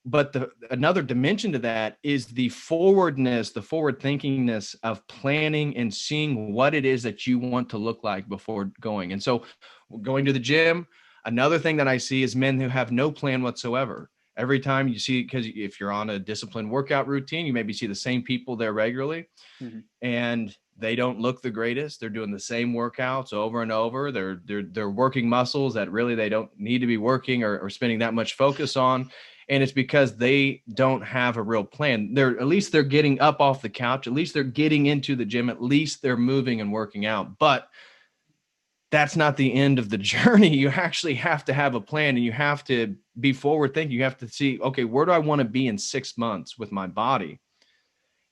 [SPEAKER 3] But another dimension to that is the forward thinkingness of planning and seeing what it is that you want to look like before going. And so going to the gym, another thing that I see is men who have no plan whatsoever. Every time you see, because if you're on a disciplined workout routine, you maybe see the same people there regularly, and they don't look the greatest. They're doing the same workouts over and over. They're working muscles that really they don't need to be working or spending that much focus on. And it's because they don't have a real plan. At least they're getting up off the couch. At least they're getting into the gym. At least they're moving and working out. But that's not the end of the journey. You actually have to have a plan, and you have to be forward thinking. You have to see, okay, where do I want to be in 6 months with my body?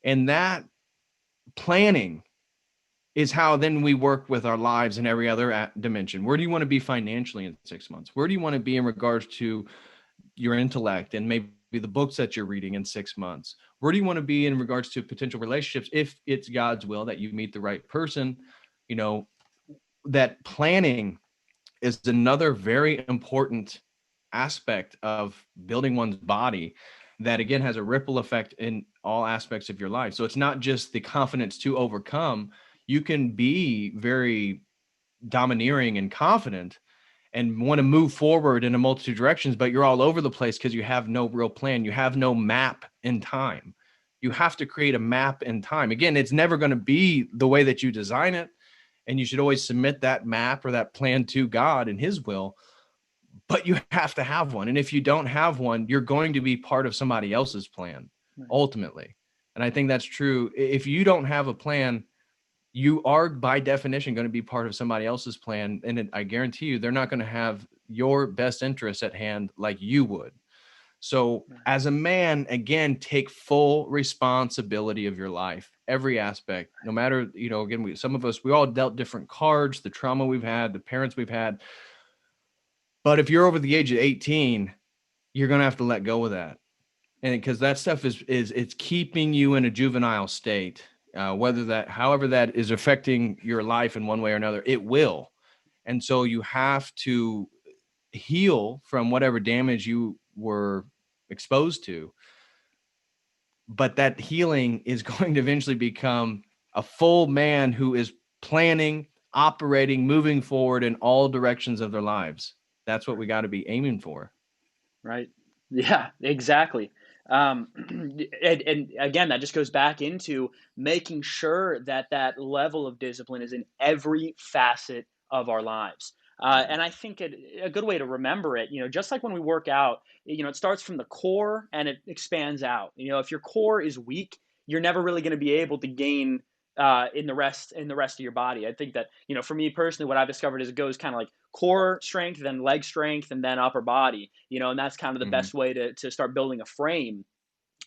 [SPEAKER 3] And that planning is how then we work with our lives in every other dimension. Where do you want to be financially in 6 months? Where do you want to be in regards to your intellect and maybe the books that you're reading in 6 months? Where do you want to be in regards to potential relationships? If it's God's will that you meet the right person, you know, that planning is another very important aspect of building one's body that again has a ripple effect in all aspects of your life. So it's not just the confidence to overcome. You can be very domineering and confident and want to move forward in a multitude of directions, but you're all over the place because you have no real plan. You have no map in time. You have to create a map in time. Again, it's never going to be the way that you design it. And you should always submit that map or that plan to God and his will, but you have to have one. And if you don't have one, you're going to be part of somebody else's plan ultimately. And I think that's true. If you don't have a plan, you are by definition going to be part of somebody else's plan. And I guarantee you, they're not going to have your best interests at hand like you would. So as a man, again, take full responsibility of your life, every aspect, no matter, you know, again, some of us, we all dealt different cards, the trauma we've had, the parents we've had. But if you're over the age of 18, you're going to have to let go of that. And because that stuff is it's keeping you in a juvenile state, however that is affecting your life in one way or another, it will. And so you have to heal from whatever damage you were exposed to. But that healing is going to eventually become a full man who is planning, operating, moving forward in all directions of their lives. That's what we got to be aiming for.
[SPEAKER 2] Right. Yeah, exactly. And again, that just goes back into making sure that that level of discipline is in every facet of our lives. And I think a good way to remember it, you know, just like when we work out, you know, it starts from the core and it expands out. You know, if your core is weak, you're never really going to be able to gain in the rest of your body. I think that, you know, for me personally, what I've discovered is it goes kind of like core strength, then leg strength, and then upper body, you know, and that's kind of the best way to start building a frame.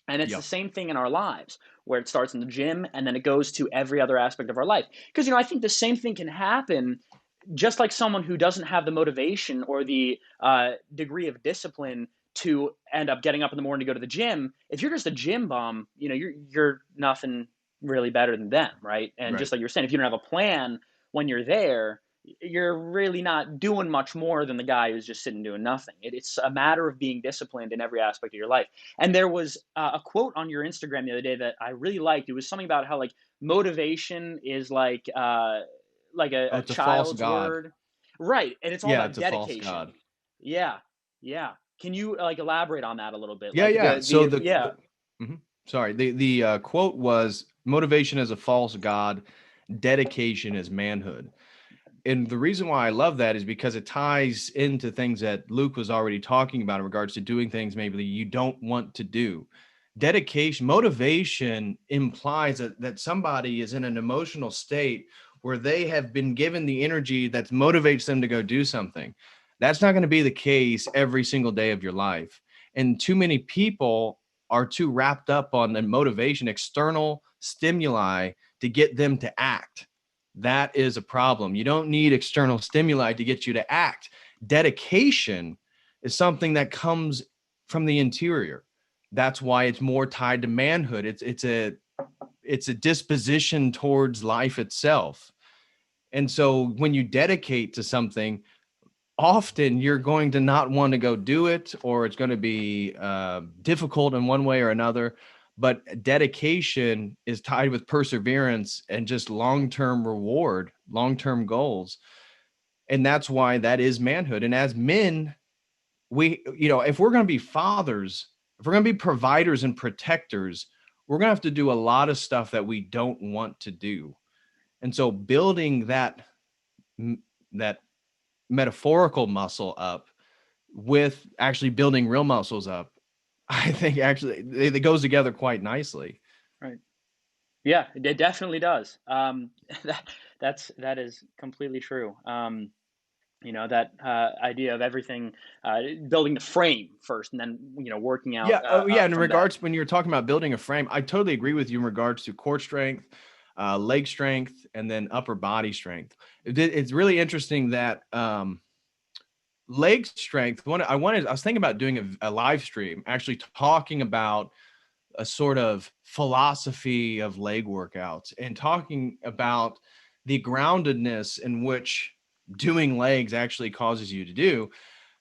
[SPEAKER 2] And it's the same thing in our lives, where it starts in the gym and then it goes to every other aspect of our life. Because, you know, I think the same thing can happen just like someone who doesn't have the motivation or the degree of discipline to end up getting up in the morning to go to the gym. If you're just a gym bum, you know, you're nothing really better than them, right? And just like you're saying, if you don't have a plan when you're there, you're really not doing much more than the guy who's just sitting doing nothing. It's a matter of being disciplined in every aspect of your life. And there was a quote on your Instagram the other day that I really liked. It was something about how like motivation is like a child's word, right? And it's all about dedication. Yeah, yeah. Can you like elaborate on that a little bit?
[SPEAKER 3] Sorry, the quote was, "Motivation is a false god, dedication is manhood." And the reason why I love that is because it ties into things that Luke was already talking about in regards to doing things maybe you don't want to do. Dedication, motivation implies that somebody is in an emotional state where they have been given the energy that motivates them to go do something. That's not going to be the case every single day of your life. And too many people are too wrapped up on the motivation, external stimuli to get them to act. That is a problem. You don't need external stimuli to get you to act. Dedication is something that comes from the interior. That's why it's more tied to manhood. It's a disposition towards life itself. And so when you dedicate to something, often you're going to not want to go do it, or it's going to be difficult in one way or another. But dedication is tied with perseverance and just long-term reward, long-term goals. And that's why that is manhood. And as men, if we're going to be fathers, if we're going to be providers and protectors, we're going to have to do a lot of stuff that we don't want to do. And so building that metaphorical muscle up with actually building real muscles up, I think actually it goes together quite nicely.
[SPEAKER 2] Right. Yeah, it definitely does. That is completely true. That idea of everything, building the frame first, and then working out.
[SPEAKER 3] In regards when you're talking about building a frame, I totally agree with you in regards to core strength, leg strength, and then upper body strength. It's really interesting that leg strength. I was thinking about doing a live stream, actually talking about a sort of philosophy of leg workouts and talking about the groundedness in which doing legs actually causes you to do.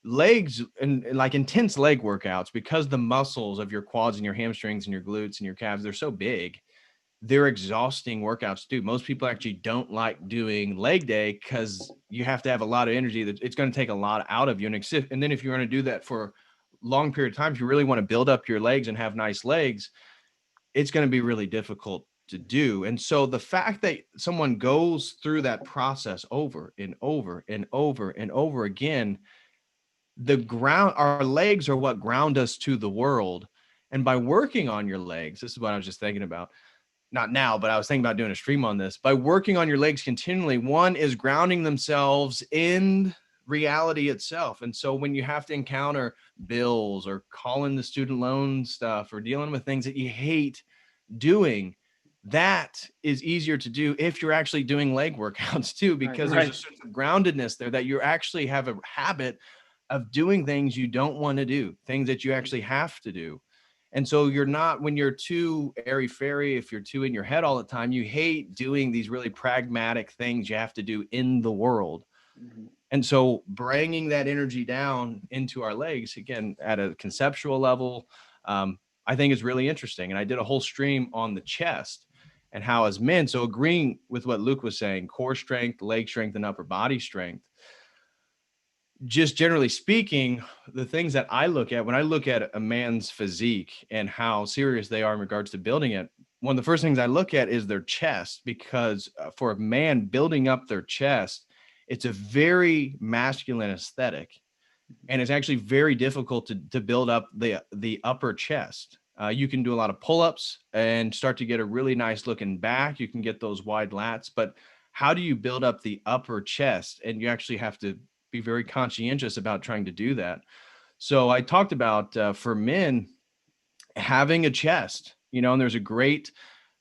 [SPEAKER 3] Legs and like intense leg workouts, because the muscles of your quads and your hamstrings and your glutes and your calves, they're so big, they're exhausting workouts too. Most people actually don't like doing leg day because you have to have a lot of energy. That it's going to take a lot out of you. And then if you're going to do that for a long period of time, if you really want to build up your legs and have nice legs, it's going to be really difficult to do. And so the fact that someone goes through that process over and over and over and over again, our legs are what ground us to the world. And by working on your legs, this is what I was just thinking about. Not now, but I was thinking about doing a stream on this. By working on your legs continually, one is grounding themselves in reality itself. And so when you have to encounter bills or calling the student loan stuff or dealing with things that you hate doing, that is easier to do if you're actually doing leg workouts too, because there's a sense of groundedness there that you actually have a habit of doing things you don't want to do, things that you actually have to do. And so you're not, when you're too airy-fairy, if you're too in your head all the time, you hate doing these really pragmatic things you have to do in the world. Mm-hmm. And so bringing that energy down into our legs, again, at a conceptual level, I think is really interesting. And I did a whole stream on the chest and how as men, so agreeing with what Luke was saying, core strength, leg strength, and upper body strength. Just generally speaking, the things that I look at when I look at a man's physique and how serious they are in regards to building it, one of the first things I look at is their chest, because for a man building up their chest, it's a very masculine aesthetic. And it's actually very difficult to build up the upper chest. You can do a lot of pull-ups and start to get a really nice looking back. You can get those wide lats, but how do you build up the upper chest? And you actually have to be very conscientious about trying to do that. So I talked about for men having a chest, and there's a great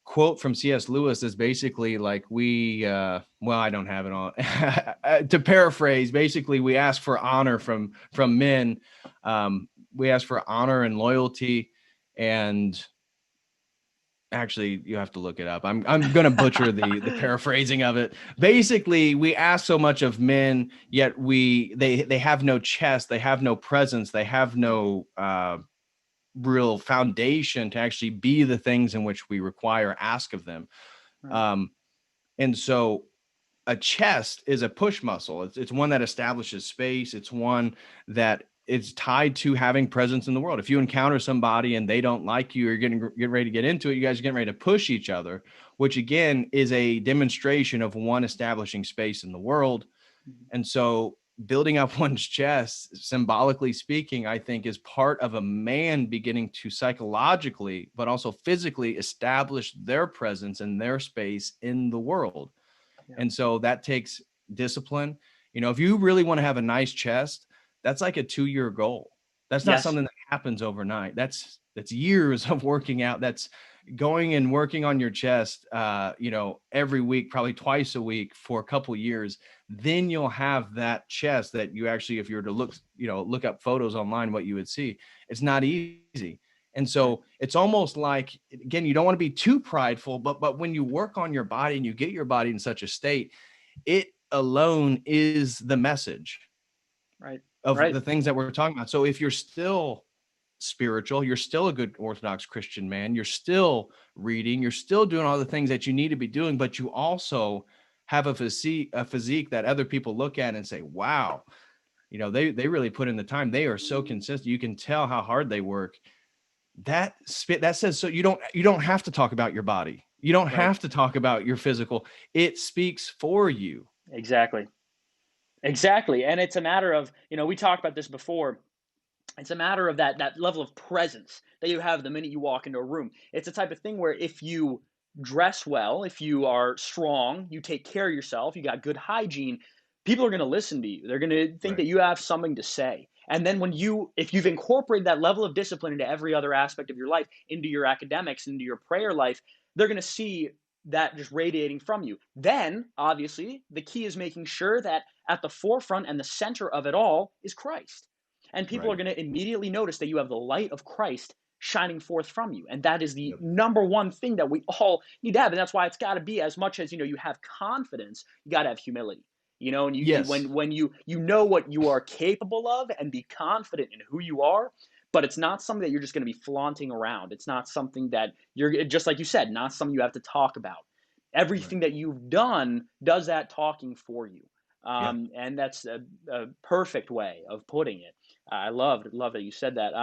[SPEAKER 3] quote from C.S. Lewis that's basically like well, I don't have it on. To paraphrase, basically we ask for honor from men. We ask for honor and loyalty, and actually you have to look it up. I'm going to butcher the paraphrasing of it. Basically, we ask so much of men, yet they have no chest, they have no presence, they have no real foundation to actually be the things in which we ask of them. Right. And so a chest is a push muscle. It's one that establishes space. It's one that it's tied to having presence in the world. If you encounter somebody and they don't like you, or you're getting ready to get into it, you guys are getting ready to push each other, which again is a demonstration of one establishing space in the world. And so building up one's chest, symbolically speaking, I think is part of a man beginning to psychologically, but also physically establish their presence and their space in the world. Yeah. And so that takes discipline. If you really want to have a nice chest, that's like a 2-year goal. That's not something that happens overnight. That's years of working out. That's going and working on your chest, every week, probably twice a week for a couple of years. Then you'll have that chest that you actually, if you were to look up photos online, what you would see, it's not easy. And so it's almost like, again, you don't want to be too prideful, but when you work on your body and you get your body in such a state, it alone is the message. Right. Of the things that we're talking about. So if you're still spiritual, you're still a good Orthodox Christian man, you're still reading, you're still doing all the things that you need to be doing, but you also have a physique that other people look at and say, wow, they really put in the time. They are so consistent. You can tell how hard they work. That says, so you don't have to talk about your body. You don't have to talk about your physical. It speaks for you.
[SPEAKER 2] Exactly. And it's a matter of, we talked about this before. It's a matter of that level of presence that you have the minute you walk into a room. It's a type of thing where if you dress well, if you are strong, you take care of yourself, you got good hygiene, people are going to listen to you. They're going to think that you have something to say. And then if you've incorporated that level of discipline into every other aspect of your life, into your academics, into your prayer life, they're going to see that just radiating from you. Then, obviously, the key is making sure that at the forefront and the center of it all is Christ. And people are
[SPEAKER 3] Right.
[SPEAKER 2] going to immediately notice that you have the light of Christ shining forth from you. And that is the
[SPEAKER 3] Yep.
[SPEAKER 2] number one thing that we all need to have. And that's why it's got to be, as much as, you have confidence, you got to have humility. And
[SPEAKER 3] Yes.
[SPEAKER 2] when you know what you are capable of and be confident in who you are, but it's not something that you're just going to be flaunting around. It's not something that you're, just like you said, not something you have to talk about.
[SPEAKER 3] Right.
[SPEAKER 2] Everything that you've done does that talking for you.
[SPEAKER 3] Yeah.
[SPEAKER 2] And that's a perfect way of putting it. I love that you said that.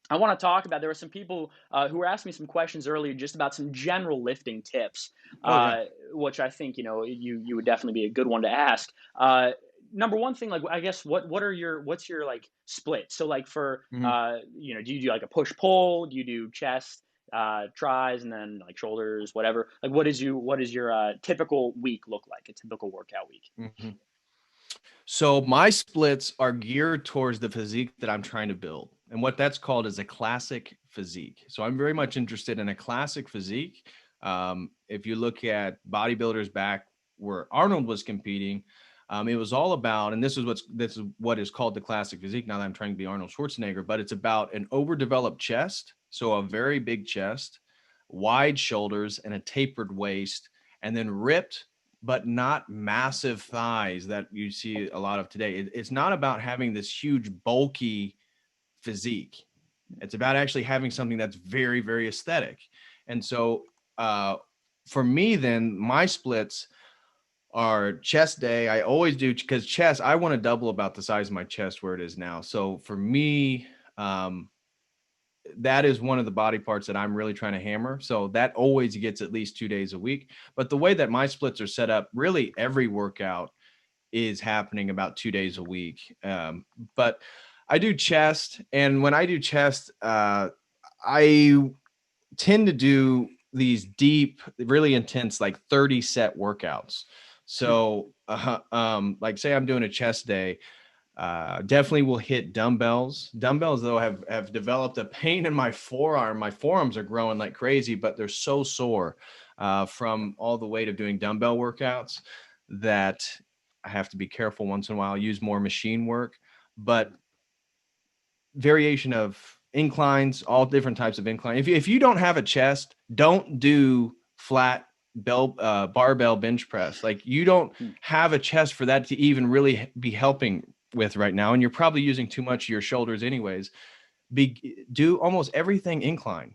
[SPEAKER 2] I want to talk about, there were some people who were asking me some questions earlier just about some general lifting tips,
[SPEAKER 3] Oh yeah.
[SPEAKER 2] which I think, you would definitely be a good one to ask. Number one thing, like, I guess, what's your like split? So like for,
[SPEAKER 3] Mhm.
[SPEAKER 2] do you do like a push pull? Do you do chest, tries, and then like shoulders, whatever? Like what is your typical week look like? A typical workout week?
[SPEAKER 3] Mhm. So my splits are geared towards the physique that I'm trying to build. And what that's called is a classic physique. So I'm very much interested in a classic physique. If you look at bodybuilders back where Arnold was competing, it was all about, and this is what is called the classic physique. Now that I'm trying to be Arnold Schwarzenegger, but it's about an overdeveloped chest. So a very big chest, wide shoulders, and a tapered waist, and then ripped but not massive thighs that you see a lot of today. It's not about having this huge, bulky physique. It's about actually having something that's very, very aesthetic. And so for me, then my splits are chest day. I always do, because chest, I want to double about the size of my chest where it is now. So for me, that is one of the body parts that I'm really trying to hammer. So that always gets at least 2 days a week. But the way that my splits are set up, really every workout is happening about 2 days a week. But I do chest. And when I do chest, I tend to do these deep, really intense, like 30 set workouts. So, like say I'm doing a chest day, definitely will hit dumbbells. Dumbbells, though, have developed a pain in my forearm. My forearms are growing like crazy, but they're so sore from all the weight of doing dumbbell workouts that I have to be careful once in a while, use more machine work. But variation of inclines, all different types of incline. If you don't have a chest, don't do flat barbell bench press. Like you don't have a chest for that to even really be helping with right now. And you're probably using too much of your shoulders anyways. Do almost everything incline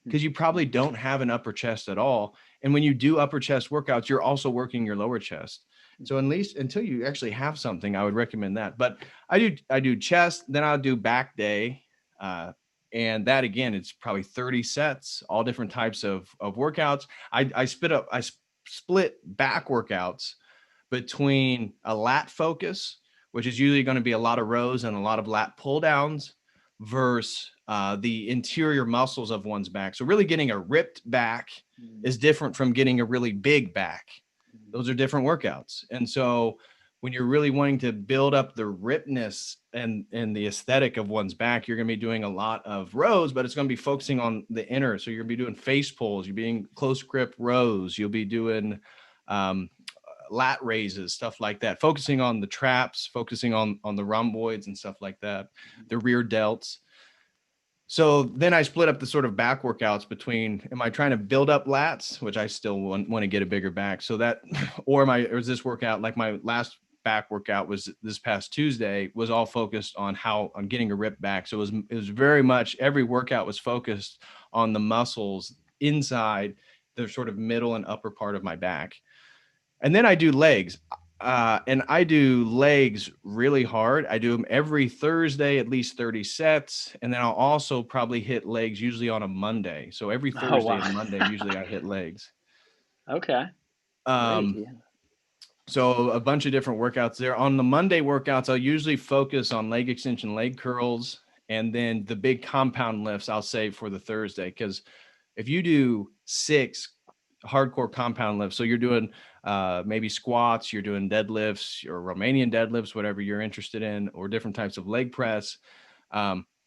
[SPEAKER 3] because you probably don't have an upper chest at all. And when you do upper chest workouts, you're also working your lower chest. So at least until you actually have something, I would recommend that. But I do chest, then I'll do back day. And that again, it's probably 30 sets, all different types of workouts. I split back workouts between a lat focus, which is usually going to be a lot of rows and a lot of lat pull downs, versus the interior muscles of one's back. So really getting a ripped back is different from getting a really big back. Those are different workouts. And so when you're really wanting to build up the ripness and the aesthetic of one's back, you're going to be doing a lot of rows, but it's going to be focusing on the inner. So you're going to be doing face pulls, you're being close grip rows, you'll be doing lat raises, stuff like that, focusing on the traps, focusing on the rhomboids and stuff like that, the rear delts. So then I split up the sort of back workouts between, am I trying to build up lats, which I still want to get a bigger back, so that, or is this workout, like my last back workout was this past Tuesday, was all focused on how I'm getting a rip back. So it was very much, every workout was focused on the muscles inside the sort of middle and upper part of my back. And then I do legs. And I do legs really hard. I do them every Thursday, at least 30 sets. And then I'll also probably hit legs usually on a Monday. So every Thursday and Monday, usually I hit legs.
[SPEAKER 2] Okay. Great. Yeah.
[SPEAKER 3] So a bunch of different workouts there. On the Monday workouts, I'll usually focus on leg extension, leg curls, and then the big compound lifts I'll save for the Thursday. Because if you do 6 hardcore compound lifts, so you're doing maybe squats, you're doing deadlifts or Romanian deadlifts, whatever you're interested in, or different types of leg press,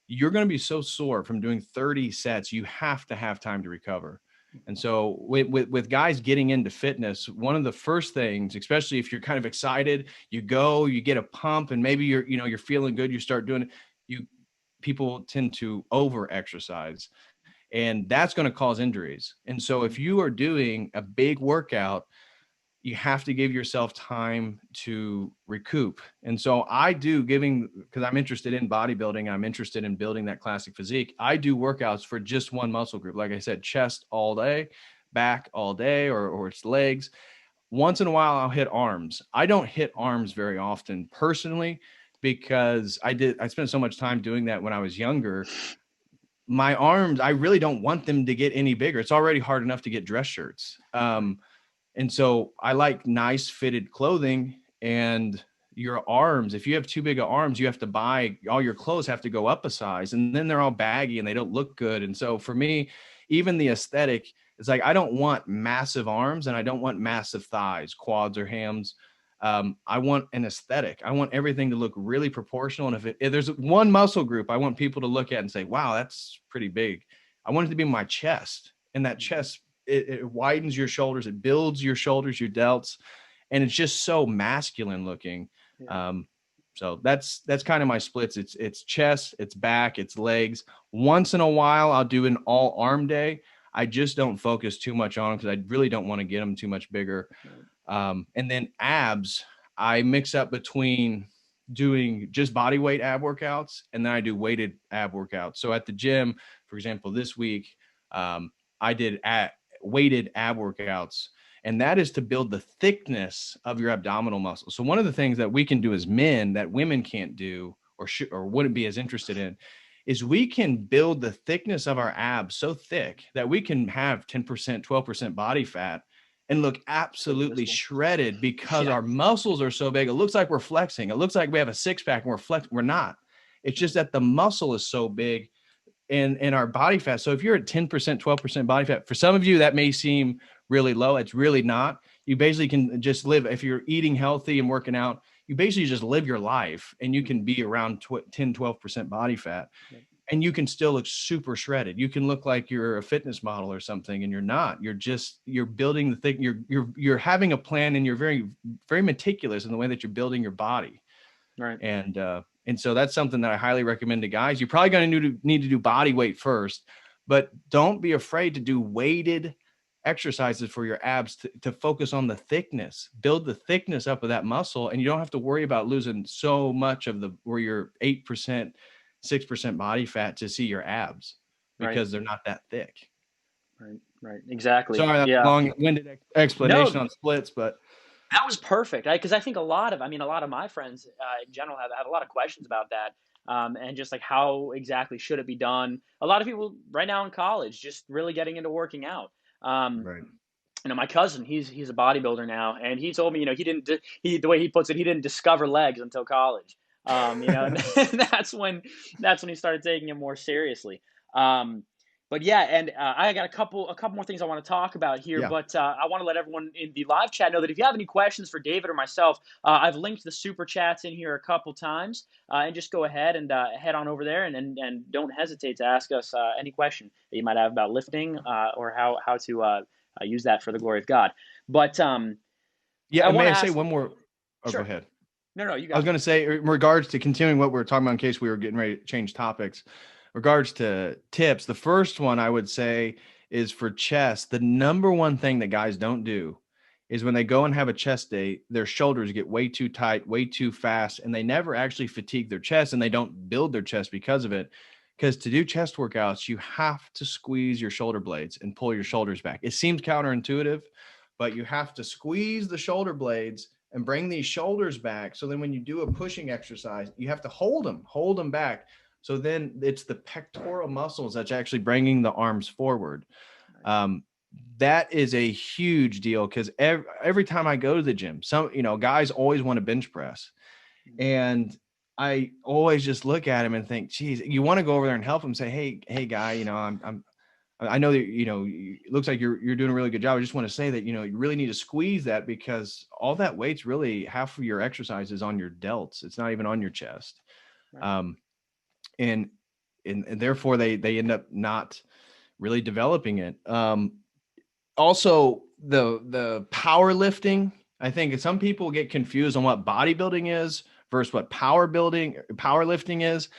[SPEAKER 3] you're going to be so sore from doing 30 sets. You have to have time to recover. And so with guys getting into fitness, one of the first things, especially if you're kind of excited, you go, you get a pump, and maybe you're feeling good, you start doing it. People tend to over exercise, and that's going to cause injuries. And so if you are doing a big workout, you have to give yourself time to recoup. And so I do, because I'm interested in bodybuilding, I'm interested in building that classic physique. I do workouts for just one muscle group. Like I said, chest all day, back all day, or it's legs. Once in a while, I'll hit arms. I don't hit arms very often personally, because I spent so much time doing that when I was younger. My arms, I really don't want them to get any bigger. It's already hard enough to get dress shirts. And so I like nice fitted clothing. And your arms, if you have too big of arms, you have to buy, all your clothes have to go up a size, and then they're all baggy and they don't look good. And so for me, even the aesthetic, it's like, I don't want massive arms and I don't want massive thighs, quads or hams. I want an aesthetic. I want everything to look really proportional. And if there's one muscle group I want people to look at and say, wow, that's pretty big, I want it to be my chest. And that chest, it widens your shoulders, it builds your shoulders, your delts, and it's just so masculine looking.
[SPEAKER 2] Yeah.
[SPEAKER 3] So that's kind of my splits. It's chest, it's back, it's legs. Once in a while, I'll do an all arm day. I just don't focus too much on them because I really don't want to get them too much bigger. And then abs, I mix up between doing just body weight ab workouts, and then I do weighted ab workouts. So at the gym, for example, this week, I did weighted ab workouts, and that is to build the thickness of your abdominal muscle. So one of the things that we can do as men that women can't do, or wouldn't be as interested in, is we can build the thickness of our abs so thick that we can have 10%, 12% body fat and look absolutely shredded because our muscles are so big. It looks like we're flexing. It looks like we have a six pack and we're flexing. We're not. It's just that the muscle is so big in our body fat. So if you're at 10%, 12% body fat, for some of you, that may seem really low. It's really not. You basically can just live. If you're eating healthy and working out, you basically just live your life, and you can be around 10, 12% body fat, and you can still look super shredded. You can look like you're a fitness model or something, and you're not. You're building the thing. You're having a plan, and you're very, very meticulous in the way that you're building your body.
[SPEAKER 2] Right.
[SPEAKER 3] And so that's something that I highly recommend to guys. You're probably going to need to do body weight first, but don't be afraid to do weighted exercises for your abs to focus on the thickness, build the thickness up of that muscle. And you don't have to worry about losing so much of where you're 8%, 6% body fat to see your abs, because they're not that thick.
[SPEAKER 2] Right. Exactly.
[SPEAKER 3] Sorry, that's a long-winded explanation on splits, but
[SPEAKER 2] that was perfect. Because I think a lot of my friends in general have a lot of questions about that. And just like, how exactly should it be done? A lot of people right now in college just really getting into working out.
[SPEAKER 3] right.
[SPEAKER 2] My cousin, he's a bodybuilder now, and he told me, the way he puts it, he didn't discover legs until college. And that's when he started taking it more seriously. But yeah, and I got a couple more things I want to talk about here.
[SPEAKER 3] Yeah.
[SPEAKER 2] But I want to let everyone in the live chat know that if you have any questions for David or myself, I've linked the super chats in here a couple times, and just go ahead and head on over there, and don't hesitate to ask us any question that you might have about lifting, or how to use that for the glory of God. But
[SPEAKER 3] I say one more? Oh,
[SPEAKER 2] sure.
[SPEAKER 3] Go ahead.
[SPEAKER 2] No, you got it.
[SPEAKER 3] I was going to say, in regards to continuing what we were talking about, in case we were getting ready to change topics, regards to tips, the first one I would say is for chest. The number one thing that guys don't do is when they go and have a chest day, their shoulders get way too tight, way too fast, and they never actually fatigue their chest, and they don't build their chest because of it. Because to do chest workouts, you have to squeeze your shoulder blades and pull your shoulders back. It seems counterintuitive, but you have to squeeze the shoulder blades and bring these shoulders back. So then when you do a pushing exercise, you have to hold them back. So then it's the pectoral muscles that's actually bringing the arms forward. That is a huge deal, because every time I go to the gym, guys always want to bench press. And I always just look at him and think, geez, you want to go over there and help him, say, hey guy, I know that, it looks like you're doing a really good job. I just want to say that, you really need to squeeze that, because all that weight's really, half of your exercise is on your delts. It's not even on your chest. Right. And therefore they end up not really developing it. also the powerlifting. I think some people get confused on what bodybuilding is versus what powerlifting is.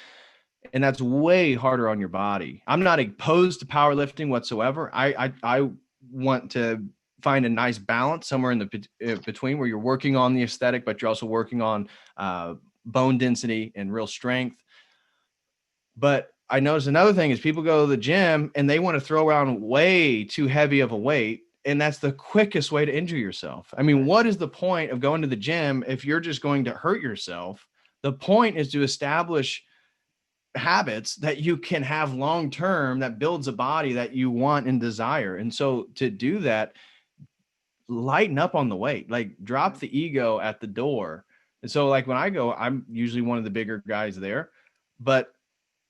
[SPEAKER 3] And that's way harder on your body. I'm not opposed to powerlifting whatsoever. I want to find a nice balance somewhere in the between, where you're working on the aesthetic, but you're also working on bone density and real strength. But I noticed another thing is people go to the gym and they want to throw around way too heavy of a weight. And that's the quickest way to injure yourself. I mean, what is the point of going to the gym if you're just going to hurt yourself? The point is to establish habits that you can have long term, that builds a body that you want and desire. And so to do that, lighten up on the weight, like drop the ego at the door. And so like when I go, I'm usually one of the bigger guys there, but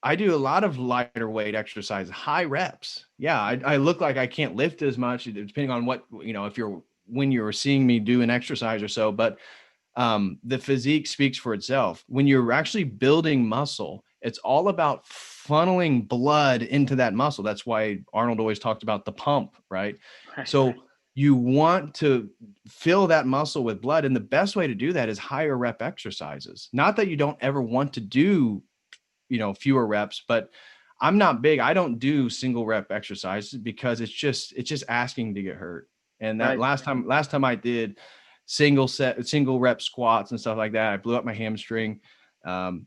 [SPEAKER 3] I do a lot of lighter weight exercise, high reps. Yeah, I look like I can't lift as much, depending on what, if when you're seeing me do an exercise or so, but the physique speaks for itself. When you're actually building muscle, it's all about funneling blood into that muscle. That's why Arnold always talked about the pump, right? So you want to fill that muscle with blood. And the best way to do that is higher rep exercises. Not that you don't ever want to do, fewer reps, but I'm not big. I don't do single rep exercises because it's just asking to get hurt. And that last time I did single rep squats and stuff like that, I blew up my hamstring.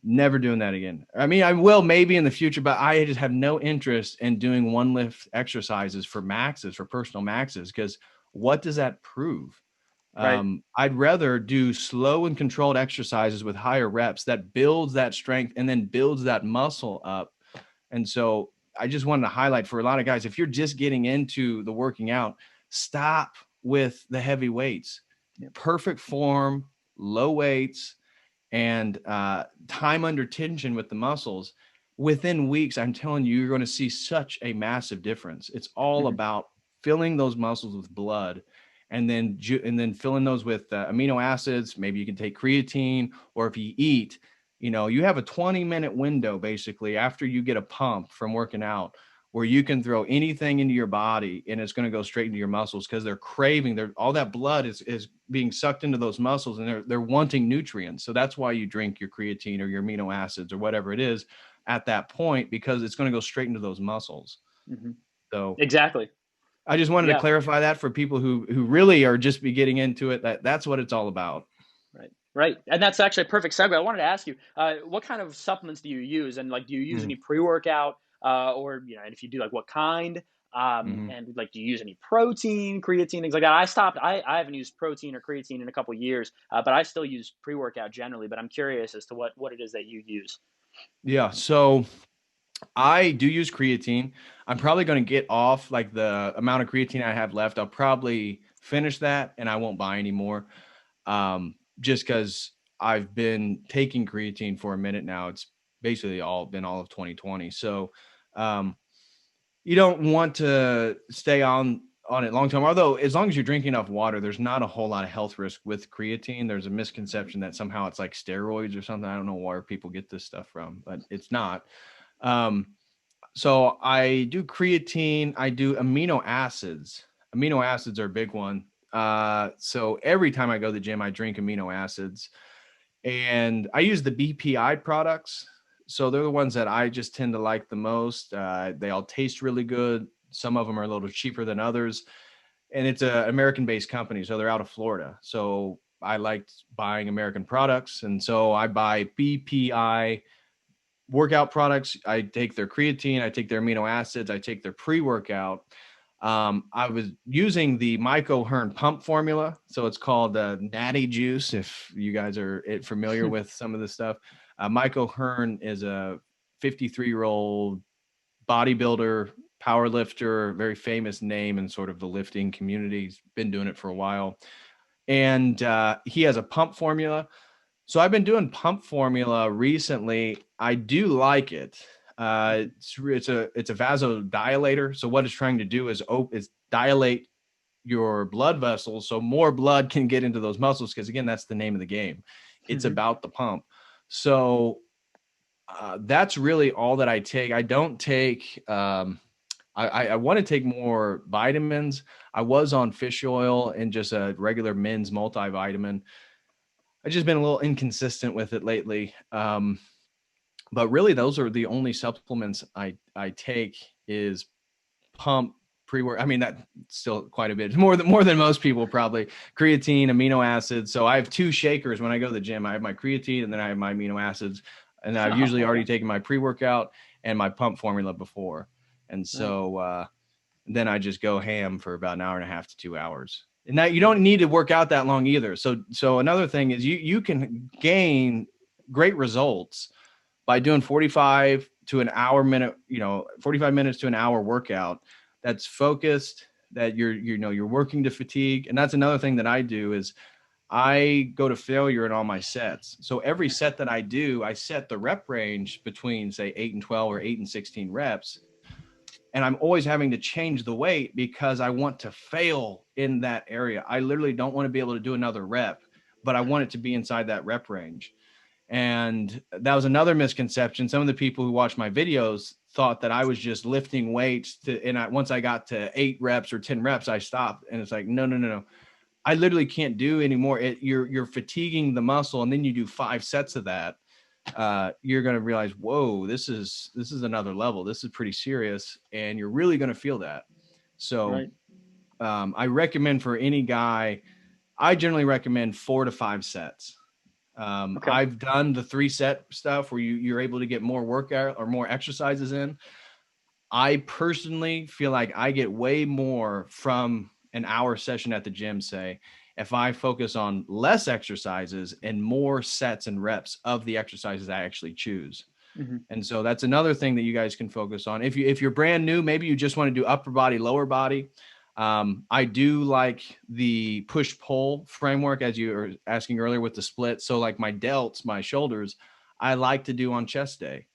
[SPEAKER 3] Never doing that again. I mean, I will maybe in the future, but I just have no interest in doing one lift exercises for personal maxes, because what does that prove? I'd rather do slow and controlled exercises with higher reps that builds that strength and then builds that muscle up. And so I just wanted to highlight for a lot of guys, if you're just getting into the working out, stop with the heavy weights. Perfect form, low weights, and time under tension with the muscles. Within weeks, I'm telling you, you're going to see such a massive difference. It's all about filling those muscles with blood, and then filling those with amino acids. Maybe you can take creatine, or if you eat, you have a 20-minute window basically after you get a pump from working out, where you can throw anything into your body and it's going to go straight into your muscles, because they're craving, all that blood is being sucked into those muscles, and they're wanting nutrients. So that's why you drink your creatine or your amino acids or whatever it is at that point, because it's going to go straight into those muscles. So
[SPEAKER 2] exactly.
[SPEAKER 3] I just wanted to clarify that for people who really are just getting into it, that's what it's all about.
[SPEAKER 2] Right. And that's actually a perfect segue. I wanted to ask you, what kind of supplements do you use? And do you use any pre-workout, or, and if you do, what kind, and do you use any protein, creatine, things like that? I haven't used protein or creatine in a couple of years, but I still use pre-workout generally, but I'm curious as to what it is that you use.
[SPEAKER 3] Yeah. So I do use creatine. I'm probably going to get off the amount of creatine I have left. I'll probably finish that and I won't buy any more. Just because I've been taking creatine for a minute now. It's basically all of 2020. So you don't want to stay on it long term. Although as long as you're drinking enough water, there's not a whole lot of health risk with creatine. There's a misconception that somehow it's like steroids or something. I don't know where people get this stuff from, but it's not. So I do creatine. I do amino acids. Amino acids are a big one. So every time I go to the gym, I drink amino acids, and I use the BPI products. So they're the ones that I just tend to like the most. They all taste really good. Some of them are a little cheaper than others, and it's an American-based company. So they're out of Florida. So I liked buying American products. And so I buy BPI workout products. I take their creatine, I take their amino acids, I take their pre-workout. I was using the Mike O'Hearn pump formula. So it's called Natty Juice, if you guys are familiar with some of this stuff. Mike O'Hearn is a 53-year-old bodybuilder, power lifter, very famous name in sort of the lifting community. He's been doing it for a while. And he has a pump formula. So I've been doing pump formula recently. I do like it. It's a vasodilator. So what it's trying to do is dilate your blood vessels so more blood can get into those muscles. Because again, that's the name of the game. It's about the pump. So that's really all that I take. I don't take I want to take more vitamins. I was on fish oil and just a regular men's multivitamin. I've just been a little inconsistent with it lately. But really those are the only supplements I take is pump pre-work. I mean, that's still quite a bit more than most people probably. Creatine, amino acids. So I have 2 shakers when I go to the gym. I have my creatine and then I have my amino acids. And I've usually already taken my pre-workout and my pump formula before. And so then I just go ham for about an hour and a half to 2 hours. And now you don't need to work out that long either. So another thing is you can gain great results by doing 45 to an hour minute, 45 minutes to an hour workout that's focused, that you're working to fatigue. And that's another thing that I do is I go to failure in all my sets. So every set that I do, I set the rep range between say 8 and 12 or 8 and 16 reps. And I'm always having to change the weight because I want to fail in that area. I literally don't want to be able to do another rep, but I want it to be inside that rep range. And that was another misconception. Some of the people who watch my videos thought that I was just lifting weights once I got to 8 reps or 10 reps, I stopped. And it's like, no. I literally can't do anymore. You're fatiguing the muscle. And then you do 5 sets of that. You're going to realize, whoa, this is another level. This is pretty serious. And you're really going to feel that. So I recommend for any guy, I generally recommend 4 to 5 sets. I've done the 3 set stuff where you're able to get more workout or more exercises in. I personally feel like I get way more from an hour session at the gym, say, if I focus on less exercises and more sets and reps of the exercises I actually choose. Mm-hmm. And so that's another thing that you guys can focus on. If you're brand new, maybe you just want to do upper body, lower body. I do like the push-pull framework, as you were asking earlier with the split. So like my delts, my shoulders, I like to do on chest day,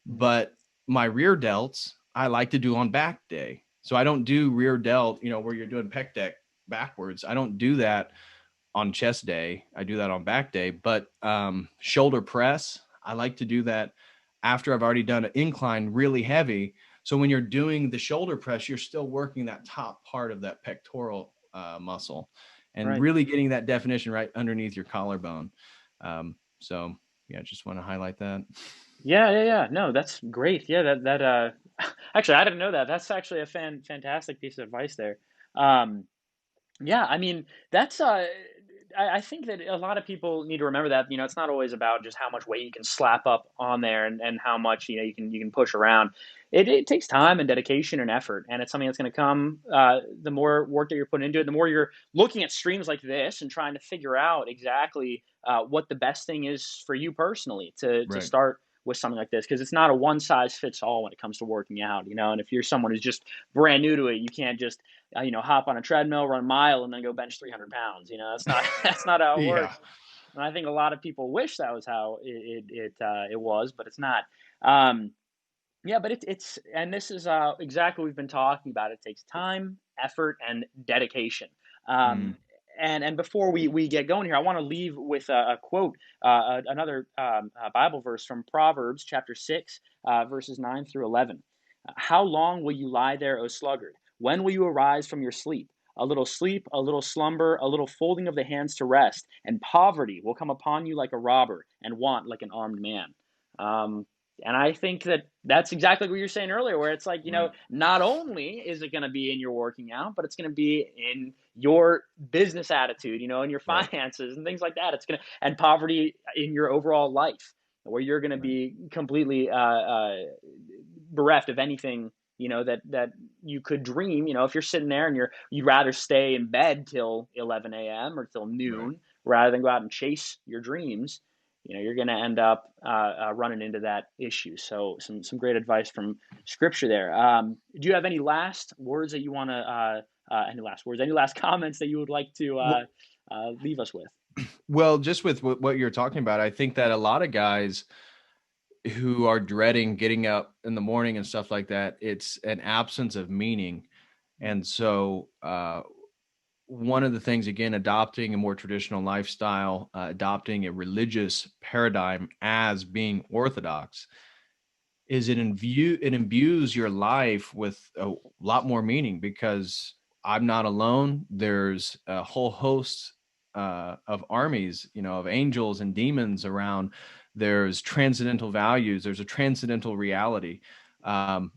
[SPEAKER 3] but my rear delts, I like to do on back day. So I don't do rear delt, where you're doing pec deck backwards. I don't do that on chest day. I do that on back day, but shoulder press, I like to do that after I've already done an incline really heavy. So when you're doing the shoulder press, you're still working that top part of that pectoral muscle and really getting that definition right underneath your collarbone. So yeah, just want to highlight that.
[SPEAKER 2] Yeah. No, that's great. Yeah, that actually, I didn't know that. That's actually a fantastic piece of advice there. Yeah, I mean, that's I think that a lot of people need to remember that, it's not always about just how much weight you can slap up on there and how much, you can push around. It takes time and dedication and effort, and it's something that's going to come the more work that you're putting into it, the more you're looking at streams like this and trying to figure out exactly what the best thing is for you personally to start with something like this, because it's not a one size fits all when it comes to working out, and if you're someone who's just brand new to it, you can't just hop on a treadmill, run a mile, and then go bench 300 pounds. That's not how it works. And I think a lot of people wish that was how it was, but it's not. Yeah, but it's and this is exactly what we've been talking about. It takes time, effort, and dedication. And before we get going here, I want to leave with a quote, another Bible verse from Proverbs chapter 6, verses 9 through 11. How long will you lie there, O sluggard? When will you arise from your sleep? A little sleep, a little slumber, a little folding of the hands to rest, and poverty will come upon you like a robber, and want like an armed man. And I think that's exactly what you're saying earlier, where it's like, not only is it going to be in your working out, but it's going to be in your business attitude, and your finances and things like that. It's going to, and poverty in your overall life, where you're going to be completely bereft of anything, that you could dream. If you're sitting there and you'd rather stay in bed till 11 a.m. or till noon rather than go out and chase your dreams, you're going to end up running into that issue. So some great advice from Scripture there. Do you have any last words that you want to, any last comments that you would like to leave us with?
[SPEAKER 3] Well, just with what you're talking about, I think that a lot of guys who are dreading getting up in the morning and stuff like that, it's an absence of meaning. And so one of the things, again, adopting a more traditional lifestyle, adopting a religious paradigm as being Orthodox, is it imbues your life with a lot more meaning, because I'm not alone. There's a whole host of armies, of angels and demons around. There's transcendental values. There's a transcendental reality.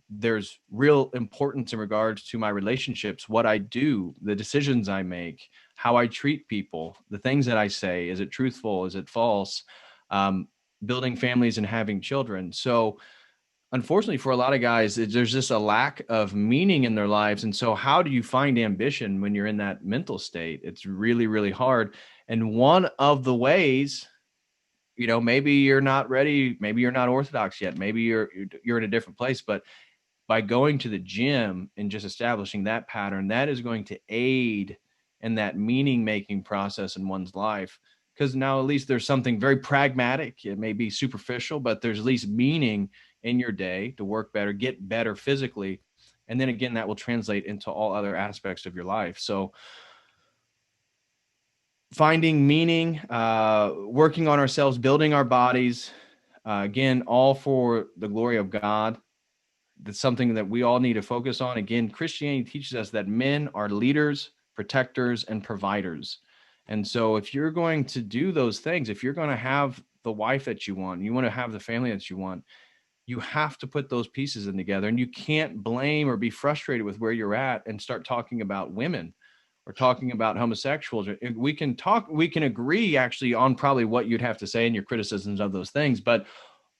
[SPEAKER 3] There's real importance in regards to my relationships, what I do, the decisions I make, how I treat people, the things that I say. Is it truthful? Is it false? Um, Building families and having children. So, unfortunately, for a lot of guys, there's just a lack of meaning in their lives. And so how do you find ambition when you're in that mental state? It's really, really hard. And one of the ways, maybe you're not ready, maybe you're not Orthodox yet, maybe you're in a different place, but by going to the gym and just establishing that pattern, that is going to aid in that meaning making process in one's life. Because now at least there's something very pragmatic. It may be superficial, but there's at least meaning in your day to work better, get better physically. And then again, that will translate into all other aspects of your life. So finding meaning, working on ourselves, building our bodies, again, all for the glory of God. That's something that we all need to focus on. Again, Christianity teaches us that men are leaders, protectors, and providers. And so if you're going to do those things, if you're going to have the wife that you want, you want to have the family that you want, you have to put those pieces in together. And you can't blame or be frustrated with where you're at and start talking about women or talking about homosexuals. We can agree actually on probably what you'd have to say and your criticisms of those things. But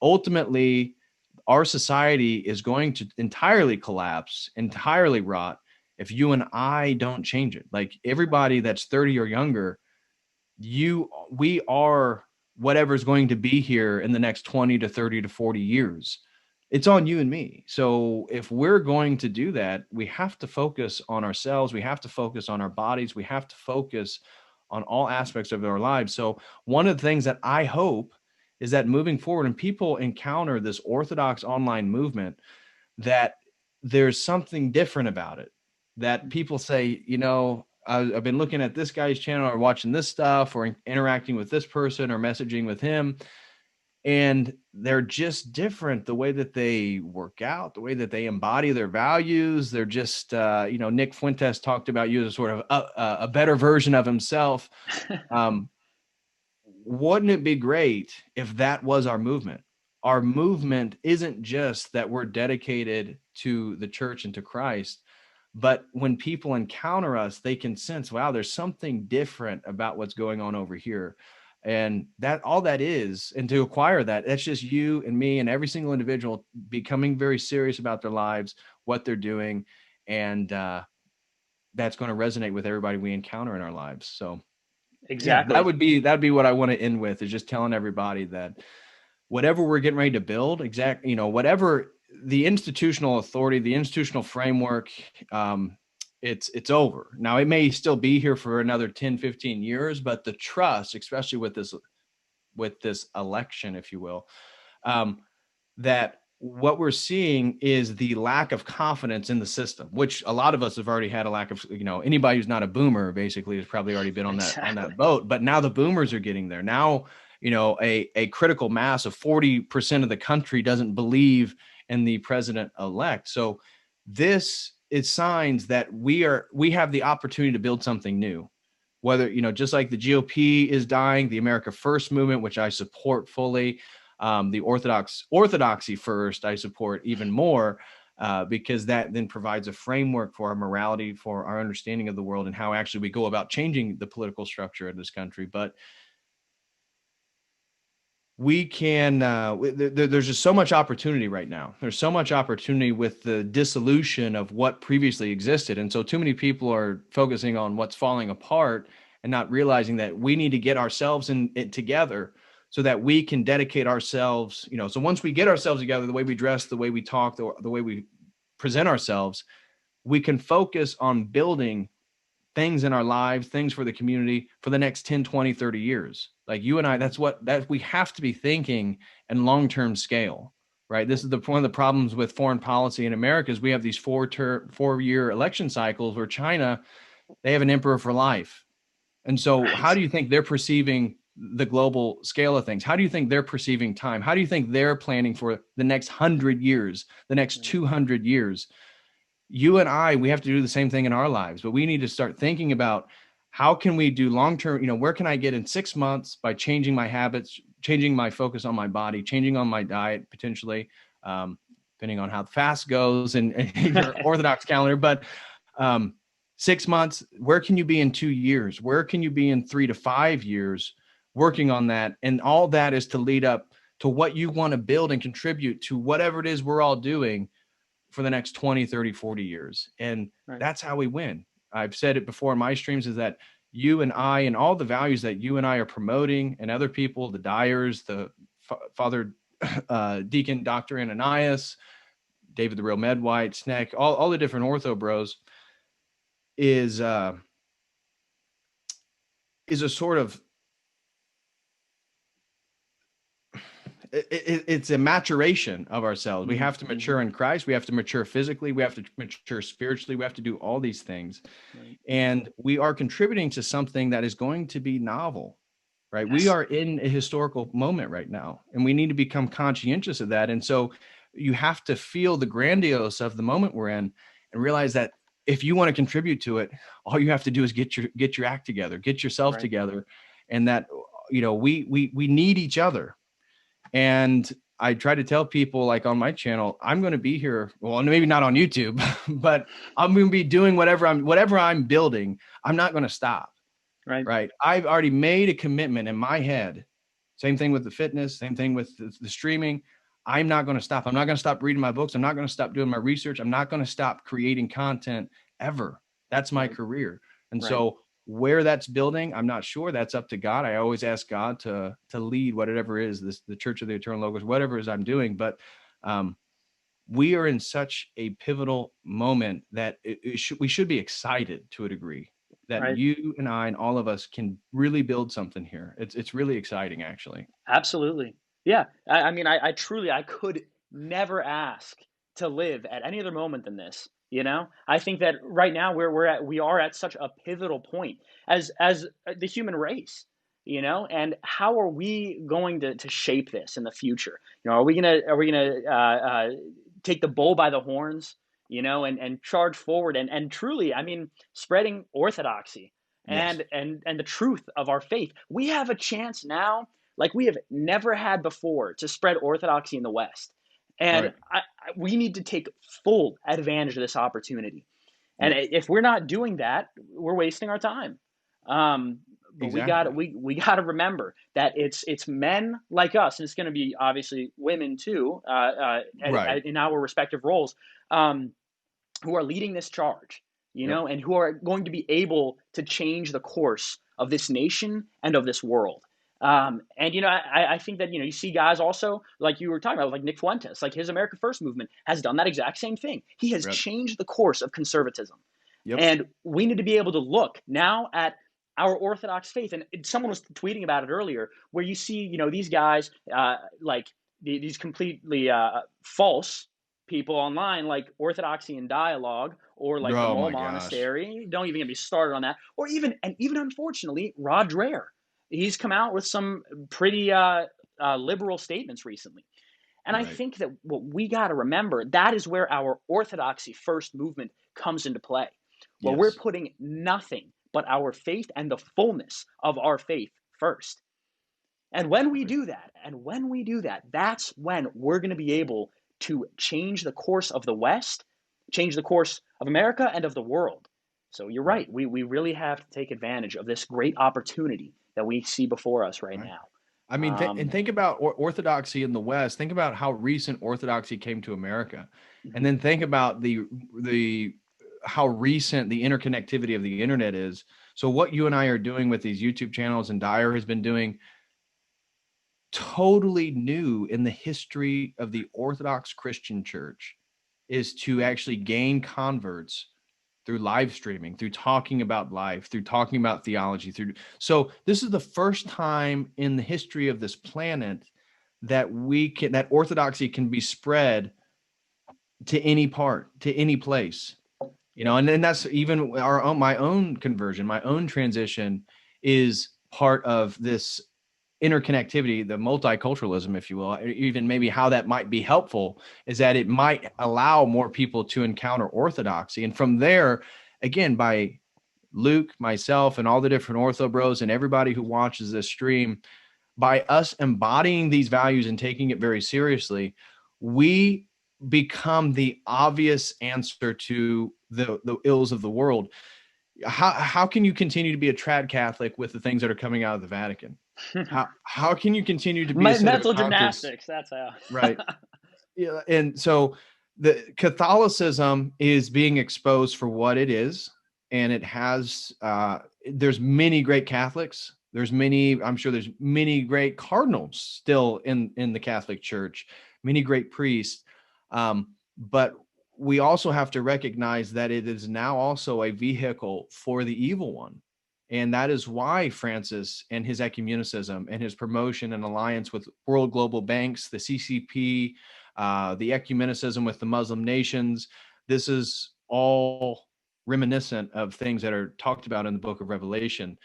[SPEAKER 3] ultimately, our society is going to entirely collapse, entirely rot, if you and I don't change it. Like everybody that's 30 or younger, we are whatever's going to be here in the next 20 to 30 to 40 years. It's on you and me. So if we're going to do that, we have to focus on ourselves. We have to focus on our bodies. We have to focus on all aspects of our lives. So one of the things that I hope is that moving forward and people encounter this Orthodox online movement, that there's something different about it, that people say, I've been looking at this guy's channel or watching this stuff or interacting with this person or messaging with him, and they're just different. The way that they work out, the way that they embody their values, they're just, Nick Fuentes talked about you as sort of a better version of himself. Wouldn't it be great if that was our movement? Our movement isn't just that we're dedicated to the church and to Christ, but when people encounter us, they can sense, wow, there's something different about what's going on over here. And that all that is, and to acquire that, that's just you and me and every single individual becoming very serious about their lives, what they're doing. And that's going to resonate with everybody we encounter in our lives. So
[SPEAKER 2] Exactly.
[SPEAKER 3] yeah, that'd be what I want to end with, is just telling everybody that whatever we're getting ready to build, whatever the institutional authority, the institutional framework, it's over. Now, it may still be here for another 10, 15 years, but the trust, especially with this election, if you will, that what we're seeing is the lack of confidence in the system, which a lot of us have already had a lack of, anybody who's not a boomer basically has probably already been on that boat, but now the boomers are getting there. Now, a critical mass of 40% of the country doesn't believe in the president-elect. So this is signs that we have the opportunity to build something new. Whether, just like the GOP is dying, the America First movement, which I support fully, the Orthodoxy First, I support even more, because that then provides a framework for our morality, for our understanding of the world, and how actually we go about changing the political structure of this country. But we can, there's just so much opportunity right now. There's so much opportunity with the dissolution of what previously existed. And so too many people are focusing on what's falling apart and not realizing that we need to get ourselves in it together so that we can dedicate ourselves, so once we get ourselves together, the way we dress, the way we talk, the way we present ourselves, we can focus on building things in our lives, things for the community for the next 10, 20, 30 years. Like you and I, that we have to be thinking in long-term scale, right? This is one of the problems with foreign policy in America is we have these 4-year election cycles where China, they have an emperor for life. And so how do you think they're perceiving the global scale of things? How do you think they're perceiving time? How do you think they're planning for the next 100 years, the next 200 years? You and I, we have to do the same thing in our lives, but we need to start thinking about how can we do long-term, where can I get in 6 months by changing my habits, changing my focus on my body, changing on my diet, potentially, depending on how fast goes and your Orthodox calendar. But 6 months, where can you be in 2 years? Where can you be in 3 to 5 years working on that? And all that is to lead up to what you want to build and contribute to whatever it is we're all doing for the next 20, 30, 40 years. And that's how we win. I've said it before in my streams, is that you and I and all the values that you and I are promoting, and other people, the Dyers, the Father Deacon Dr. Ananias, David the Real Med White, Sneck, all the different ortho bros, is a sort of, it's a maturation of ourselves. We have to mature in Christ. We have to mature physically. We have to mature spiritually. We have to do all these things. And we are contributing to something that is going to be novel, right? Yes. We are in a historical moment right now, and we need to become conscientious of that. And so you have to feel the grandiose of the moment we're in and realize that if you want to contribute to it, all you have to do is get your act together, get yourself together. And that, we need each other. And I try to tell people, like on my channel, I'm going to be here. Well, maybe not on YouTube, but I'm going to be doing whatever I'm building. I'm not going to stop. Right. I've already made a commitment in my head. Same thing with the fitness, same thing with the streaming. I'm not going to stop. I'm not going to stop reading my books. I'm not going to stop doing my research. I'm not going to stop creating content ever. That's my career. And so where that's building, I'm not sure. That's up to God. I always ask God to lead whatever is the Church of the Eternal Logos, whatever it is I'm doing. But we are in such a pivotal moment that we should be excited to a degree that you and I and all of us can really build something here. It's really exciting, actually.
[SPEAKER 2] Absolutely. Yeah. I mean, I truly, I could never ask to live at any other moment than this. I think that right now we are at such a pivotal point as the human race, and how are we going to shape this in the future? Are we gonna take the bull by the horns, and charge forward and truly, I mean, spreading orthodoxy and the truth of our faith? We have a chance now, like we have never had before, to spread orthodoxy in the West. And we need to take full advantage of this opportunity. And if we're not doing that, we're wasting our time. But we got to remember that it's men like us, and it's going to be obviously women too, in our respective roles, who are leading this charge, and who are going to be able to change the course of this nation and of this world. I think that, you see guys also, like you were talking about, like Nick Fuentes, like his America First movement has done that exact same thing. He has changed the course of conservatism. And we need to be able to look now at our Orthodox faith. And someone was tweeting about it earlier, where you see, these guys, like these completely false people online, like Orthodoxy in Dialogue, or like the Mole Monastery. Don't even get me started on that. Or even unfortunately, Rod Dreher. He's come out with some pretty liberal statements recently. And I think that what we got to remember, that is where our Orthodoxy First movement comes into play. Where we're putting nothing but our faith and the fullness of our faith first. And when we do that, that's when we're going to be able to change the course of the West, change the course of America and of the world. So you're right. We really have to take advantage of this great opportunity that we see before us right now.
[SPEAKER 3] I mean, and think about Orthodoxy in the West. Think about how recent Orthodoxy came to America, and then think about how recent the interconnectivity of the internet is. So what you and I are doing with these YouTube channels, and Dyer has been doing, totally new in the history of the Orthodox Christian Church, is to actually gain converts through live streaming, through talking about life, through talking about theology. So this is the first time in the history of this planet that that orthodoxy can be spread to any part, to any place, and then that's even my own conversion, my own transition is part of this interconnectivity, the multiculturalism, if you will, even maybe how that might be helpful, is that it might allow more people to encounter orthodoxy. And from there, again, by Luke, myself, and all the different ortho bros and everybody who watches this stream, by us embodying these values and taking it very seriously, we become the obvious answer to the ills of the world. How can you continue to be a trad Catholic with the things that are coming out of the Vatican? How can you continue to be a
[SPEAKER 2] mental gymnastics? That's how.
[SPEAKER 3] Right. Yeah, and so the Catholicism is being exposed for what it is, and it has. There's many great Catholics. There's many. I'm sure there's many great cardinals still in the Catholic Church. Many great priests, but we also have to recognize that it is now also a vehicle for the evil one. And that is why Francis and his ecumenicism and his promotion and alliance with world global banks, the CCP, the ecumenicism with the Muslim nations, this is all reminiscent of things that are talked about in the book of Revelation.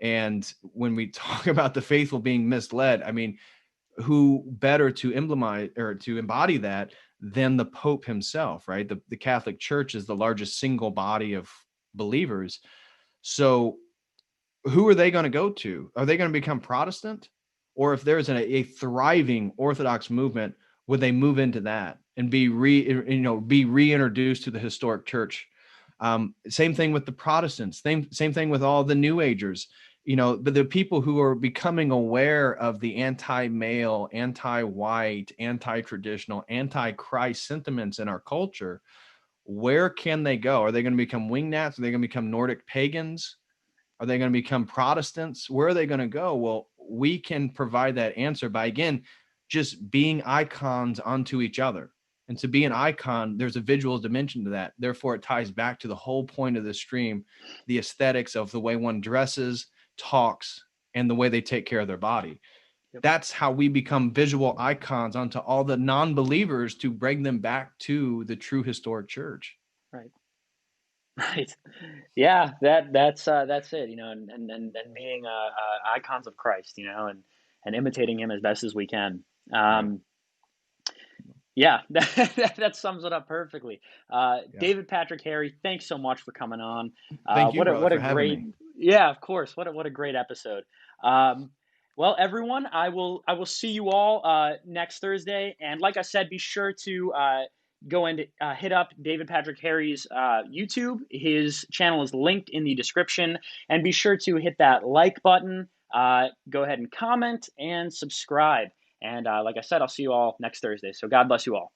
[SPEAKER 3] And when we talk about the faithful being misled, I mean, who better to implement or to embody that than the Pope himself, right? The Catholic Church is the largest single body of believers. So who are they going to go to? Are they going to become Protestant? Or if there's a thriving Orthodox movement, would they move into that and be reintroduced to the historic church? Same thing with the Protestants, same thing with all the New Agers. But the people who are becoming aware of the anti-male, anti-white, anti-traditional, anti-Christ sentiments in our culture, where can they go? Are they going to become wingnats? Are they going to become Nordic pagans? Are they going to become Protestants? Where are they going to go? Well, we can provide that answer by, again, just being icons unto each other. And to be an icon, there's a visual dimension to that. Therefore, it ties back to the whole point of the stream, the aesthetics of the way one dresses, talks, and the way they take care of their body. Yep. That's how we become visual icons onto all the non-believers to bring them back to the true historic church.
[SPEAKER 2] Right. Yeah, that's it, and being icons of Christ, and imitating him as best as we can. Yeah, that sums it up perfully. David Patrick Harry, thanks so much for coming on.
[SPEAKER 3] Thank you, brother, for having me.
[SPEAKER 2] Yeah, of course. What a great episode. Well, everyone, I will see you all next Thursday. And like I said, be sure to go and hit up David Patrick Harry's YouTube. His channel is linked in the description. And be sure to hit that like button. Go ahead and comment and subscribe. And like I said, I'll see you all next Thursday. So God bless you all.